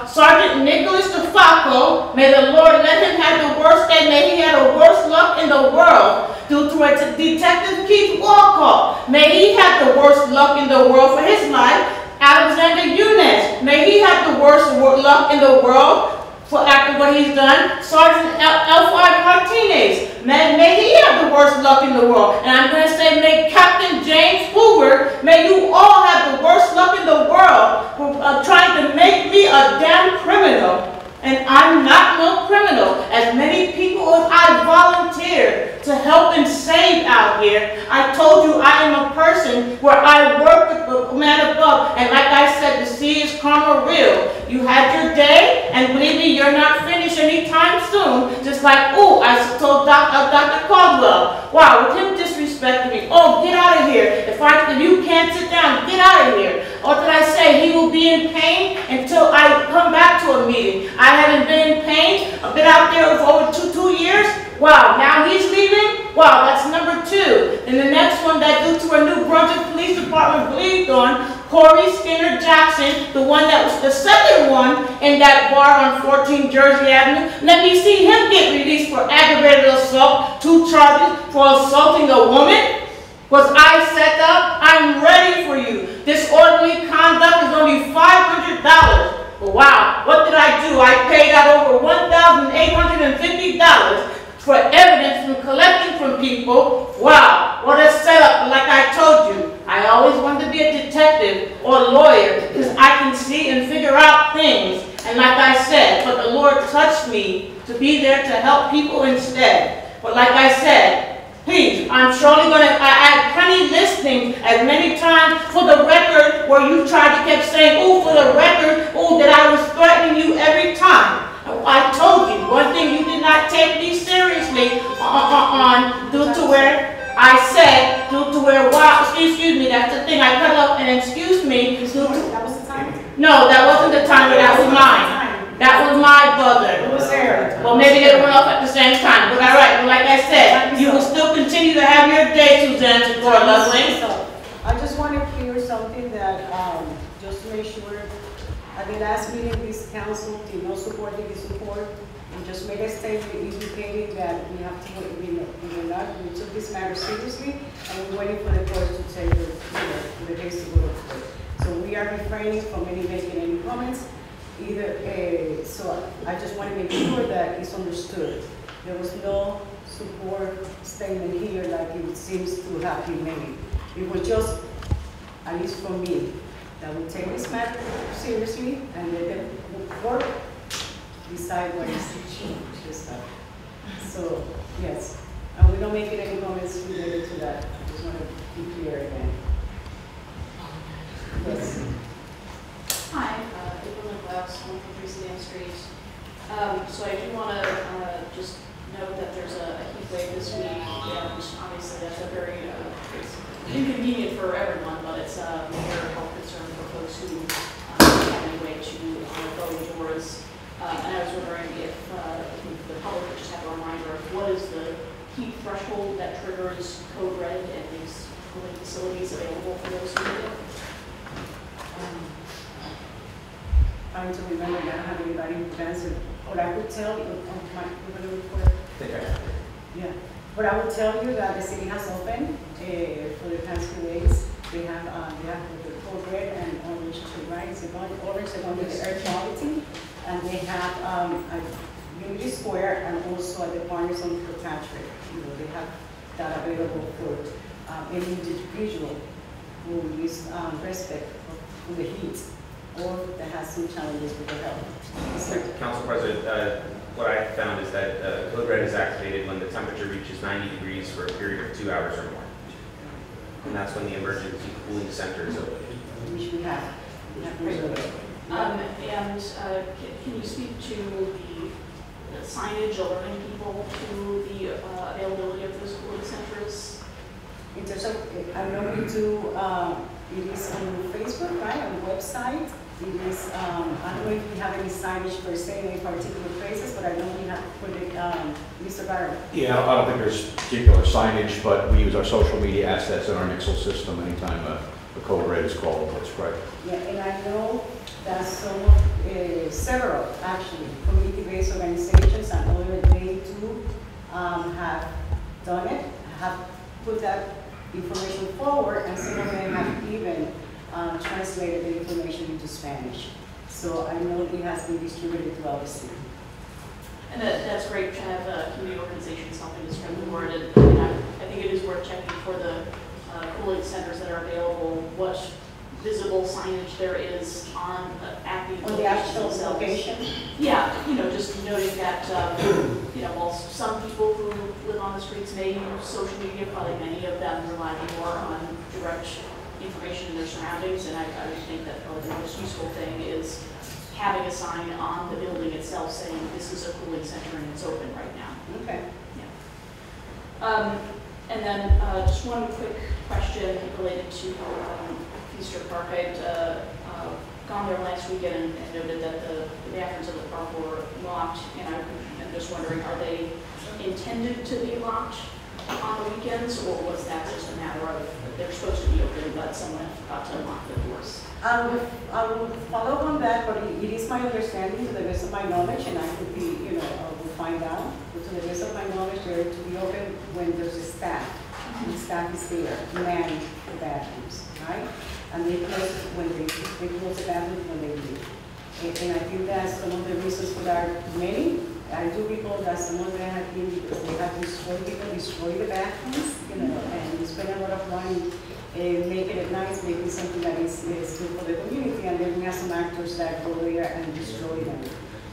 Sergeant Nicholas DeFalco, may the Lord let him have the worst day. May he have the worst luck in the world. Due to Detective Keith Walcott, may he have the worst luck in the world for his life. Alexander Yunus, may he have the worst luck in the world for after what he's done. Sergeant L5 Martinez, may he have the worst luck in the world. And I'm going to say, may Captain James Hoover, may you all have the worst luck in the world for trying to make me a damn criminal. And I'm not no criminal. As many people as I volunteered to help and save out here, I told you I am a person where I work with the man above. And like I said, the sea is karma real. You had your day, and believe me, you're not finished anytime soon. Just like, oh, I told Dr. Caldwell, wow, with him disrespecting me, oh, get out of here. If you can't sit down, get out of here. Or did I say he will be in pain until I come back to a meeting? I haven't been in pain. I've been out there for over two years. Wow, now he's leaving? Wow, that's number 2. And the next one that due to a New Brunswick Police Department believed on, Corey Skinner Jackson, the one that was the second one in that bar on 14 Jersey Avenue. Let me see him get released for aggravated assault, 2 charges for assaulting a woman. Was I set up? I'm ready for you. Disorderly conduct is only $500. But wow, what did I do? I paid out over $1,850 for evidence from collecting from people. Wow, what a setup. Like I told you, I always wanted to be a detective or a lawyer because I can see and figure out things. And like I said, but the Lord touched me to be there to help people instead. But like I said, please, I'm surely going to add plenty listening as many times for the record where you tried to keep saying, oh, for the record, oh, that I was threatening you every time. I told you, one thing you did not take me seriously on due to where I said, due to where, wow, excuse me, that's the thing, I cut up and excuse me.
That was the time?
No, that wasn't the time, but that was mine. That was my buzzer.
It was there.
Well, maybe they went off at the same time. But all right, but like I said, you will still continue to have your day, Suzanne Secor Lovelace.
I just want to clear something that, just to make sure, at the last meeting, this council did not support the support. We just made a statement indicating that we have to, we took this matter seriously, and we're waiting for the court to take the case to go to court. So we are refraining from making any comments. So I just want to make sure that it's understood. There was no support statement here like it seems to have been made. It was just, at least for me, that we take this matter seriously and let the court decide what is to change this stuff. So, yes, and we don't make any comments related to that. I just want to be clear again. Yes.
Hi, April Nicholas, 143 Sedan Street. So I do want to just note that there's a heat wave this week, and obviously that's a very it's inconvenient for everyone, but it's a major health concern for folks who don't have any way to go indoors. And I was wondering if the public could just have a reminder of what is the heat threshold that triggers code red and these cooling facilities available for those who need it.
Trying to remember that I don't have anybody who answered. What I would tell you, yeah. But I would tell you that the city has opened for the past few days. They have the code red and orange too, right? It's orange is under the air quality, and they have a Unity Square and also at the partners on Kirkpatrick. They have that available for any individual who is respect for the heat, or that has some challenges with their health.
Council President, what I found is that code red is activated when the temperature reaches 90 degrees for a period of 2 hours or more. And that's when the emergency cooling center is open.
Which we have.
Can you speak to the signage alerting people to the availability of those cooling centers?
In terms of, I know we do, it is on Facebook, right, on the website. It is, I don't know if we have any signage per se in any particular places, but I know we have put it, Mr. Barrow.
Yeah, I don't think there's particular signage, but we use our social media assets in our Nixle system anytime a code red is called, that's correct.
Yeah, and I know that some of, several actually, community-based organizations and other, they too have done it, have put that information forward, and some of them have even translated the information into Spanish. So I know it has been distributed throughout the city.
And that's great to have community organizations helping to spread the word. And I think it is worth checking for the cooling centers that are available, what visible signage there is on at the
actual location.
Yeah, just noting that while some people who live on the streets may use social media, probably many of them rely more on direct information in their surroundings, and I would think that probably the most useful thing is having a sign on the building itself saying this is a cooling center and it's open right now.
Okay.
Yeah. And then just one quick question related to Easter Park. I'd gone there last weekend and noted that the bathrooms of the park were locked, and I'm just wondering, are they intended to be locked on the weekends, or was that just a matter of they're supposed to be open, but someone forgot to lock the doors?
I will follow up on that, but it is my understanding, to the best of my knowledge, and I could be, I will find out, but to the best of my knowledge, they're to be open when there's a staff. The staff is there, manning the bathrooms, right? And they close when they close the bathrooms when they leave. And I think that some of the reasons for that are many. I do recall that some of them have been because they have destroyed the bathrooms, and spend a lot of money making it nice, making something that is good for the community, and then we have some actors that go there and destroy them.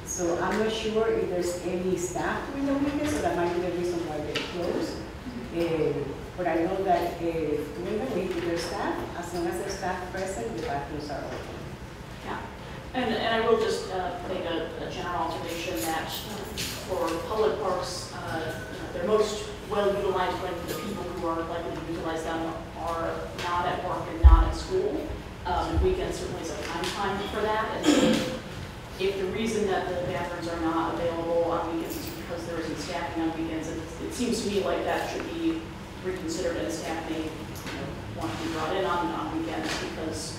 So I'm not sure if there's any staff during the weekend, so that might be the reason why they close. But I know that during the week, if there's staff, as long as there's staff present, the bathrooms are open.
Yeah. And I will just make a general observation that for public parks, they're most well utilized when the people who are likely to utilize them are not at work and not at school. Weekends certainly is a time for that. And so if the reason that the bathrooms are not available on weekends is because there isn't staffing on weekends, it seems to me like that should be reconsidered, and staff may want to be brought in on weekends, because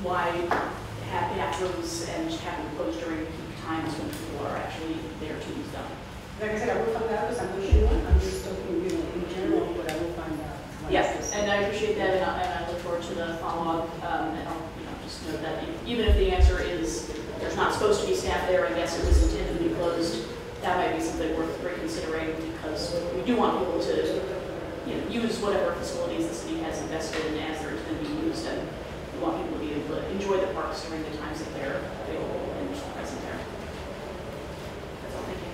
why have bathrooms and have them closed during peak times when people are actually there to use them?
Like I said, I will find out because I'm not sure. I'm just talking, in general, but I will find out.
Yes, and I appreciate that, and I look forward to the follow-up. And I'll just note that even if the answer is there's not supposed to be staff there, and yes, it was intended to be closed, that might be something worth reconsidering, because we do want people to use whatever facilities the city has invested in as they're intended to be used, and we want people to be able to enjoy the parks during the times that they're available and present there. That's all, thank you.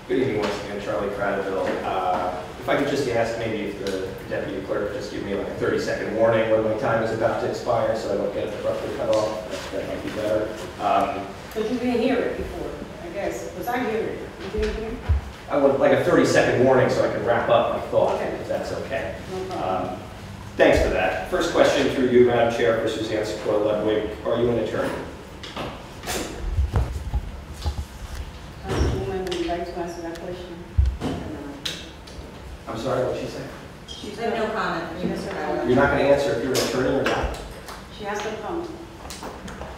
Good evening once again, Charlie Cradaville. If I could just ask maybe if the deputy clerk just give me like a 30-second warning when my time is about to expire so I don't get abruptly cut off. That might be better.
But you didn't hear it before, I guess, because I hear it. You didn't hear it?
I would like a 30-second warning so I can wrap up my thought,
Okay.
if that's okay.
No problem.
Thanks for that. First question through you, Madam Chair, for Suzanne Secor Ludwig. Are you an attorney?
Councilwoman, would you like to answer that question?
I'm sorry, what did she say?
She said no comment. She has her comment.
You're not going to answer if you're an attorney or not?
She has no comment.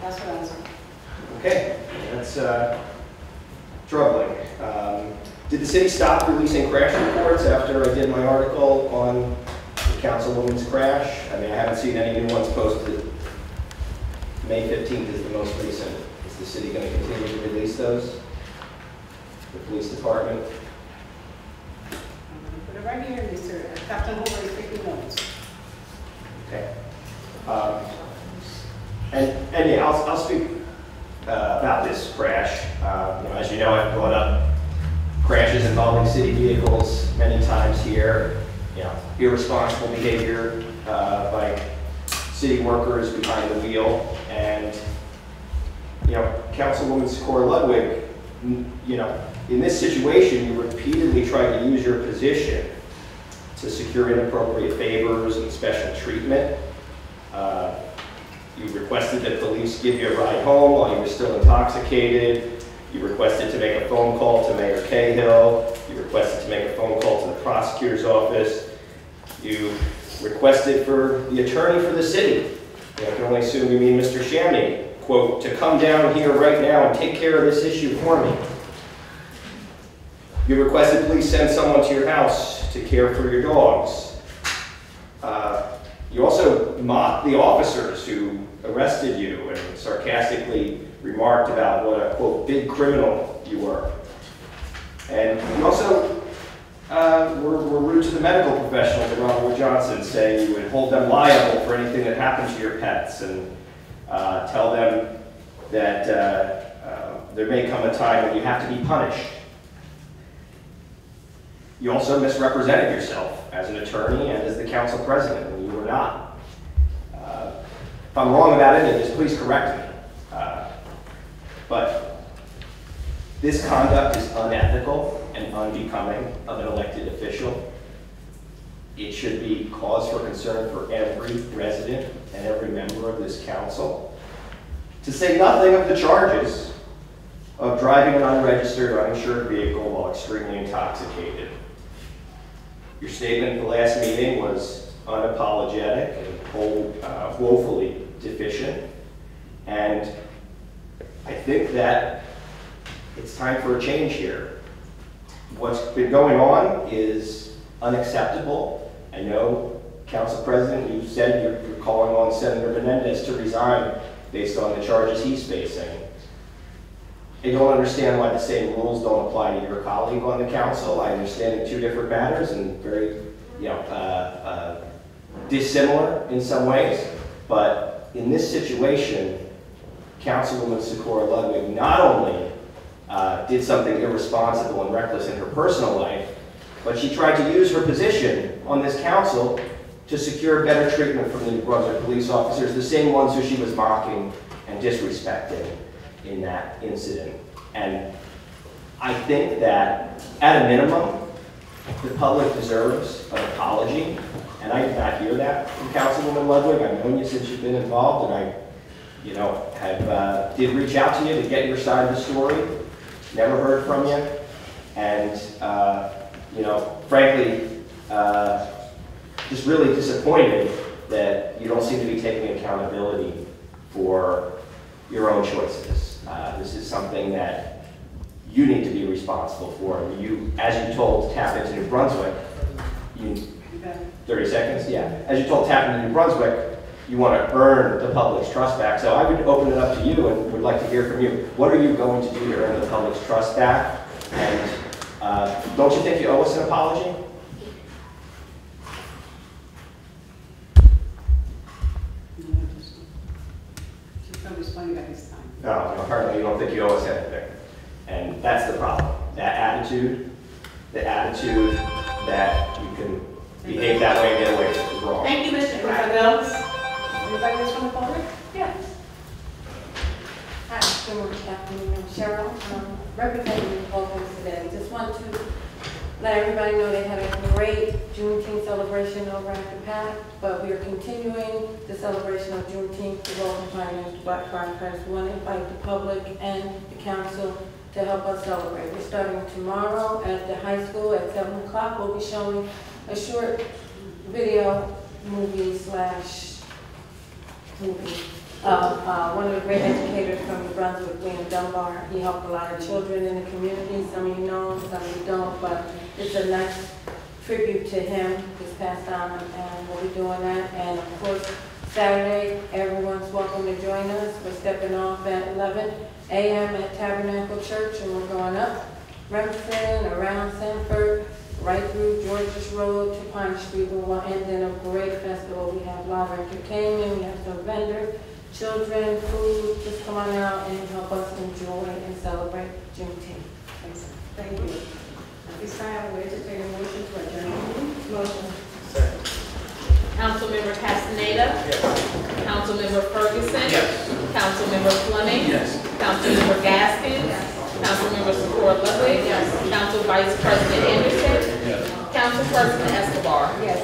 That's her answer.
Okay, that's troubling. Did the city stop releasing crash reports after I did my article on the councilwoman's crash? I mean, I haven't seen any new ones posted. May 15th is the most recent. Is the city going to continue to release those? The police department?
Put it right here, Mr. Captain Hoover is taking notes.
Okay. And yeah, I'll speak about this crash. As you know, I've brought up crashes involving city vehicles many times here. Irresponsible behavior by city workers behind the wheel, and Councilwoman Secor Ludwig, In this situation, you repeatedly tried to use your position to secure inappropriate favors and special treatment. You requested that police give you a ride home while you were still intoxicated. You requested to make a phone call to Mayor Cahill. You requested to make a phone call to the prosecutor's office. You requested for the attorney for the city, I can only assume you mean Mr. Shamney, quote, to come down here right now and take care of this issue for me. You requested police send someone to your house to care for your dogs. You also mocked the officers who arrested you and sarcastically remarked about what a, quote, big criminal you were. And you also were rude to the medical professionals at Ronald Wood Johnson, saying you would hold them liable for anything that happened to your pets and tell them that there may come a time when you have to be punished. You also misrepresented yourself as an attorney and as the council president when you were not. If I'm wrong about any of this, please correct me. But this conduct is unethical and unbecoming of an elected official. It should be cause for concern for every resident and every member of this council. To say nothing of the charges of driving an unregistered or uninsured vehicle while extremely intoxicated. Your statement at the last meeting was unapologetic and woefully deficient. And I think that it's time for a change here. What's been going on is unacceptable. I know, Council President, you said you're calling on Senator Menendez to resign based on the charges he's facing. I don't understand why the same rules don't apply to your colleague on the council. I understand the two different matters and very, dissimilar in some ways. But in this situation, Councilwoman Socorro Ludwig not only did something irresponsible and reckless in her personal life, but she tried to use her position on this council to secure better treatment from the New Brunswick police officers, the same ones who she was mocking and disrespecting in that incident. And I think that, at a minimum, the public deserves an apology, and I did not hear that from Councilwoman Ludwig. I've known you since you've been involved, and I did reach out to you to get your side of the story. Never heard from you, and frankly, just really disappointed that you don't seem to be taking accountability for your own choices. This is something that you need to be responsible for. You, as you told Tap into New Brunswick, 30 seconds, yeah. As you told Tap into New Brunswick, you want to earn the public's trust back. So I would open it up to you and would like to hear from you. What are you going to do to earn the public's trust back? And don't you think you owe us an apology?
She's not responding at this time.
No, apparently you don't think you owe us anything. And that's the problem. That attitude, the attitude that you can behave that way and get away with it is wrong.
Thank you, Mr. President.
Anybody else from the public?
Yes.
Hi, good morning, Captain Cheryl. Representing Vulcan today. Just want to let everybody know they had a great Juneteenth celebration over at the PAC, but we are continuing the celebration of Juneteenth to Vulcan Finance Black Firefighters. We want to invite the public and the council to help us celebrate. We're starting tomorrow at the high school at 7 o'clock. We'll be showing a short video movie one of the great educators from New Brunswick, William Dunbar. He helped a lot of children in the community. Some of you know him, some of you don't, but it's a nice tribute to him this past on, and we'll be doing that. And of course, Saturday, everyone's welcome to join us. We're stepping off at 11 a.m. at Tabernacle Church, and we're going up Remsen, around Sanford, right through Georges Road to Pine Street. We'll end in a great festival. We have live entertainment, we have some vendors, children, food. Just come on out and help us enjoy and celebrate Juneteenth.
Thank you. At this time, I will entertain a motion to adjourn the meeting. Motion.
Councilmember Castaneda? Yes. Councilmember Ferguson?
Yes.
Councilmember Fleming?
Yes.
Councilmember Gaskins? Yes.
Councilmember Socorro Ludwig. Yes. Council Vice President Anderson.
Yes.
Council President Escobar.
Yes.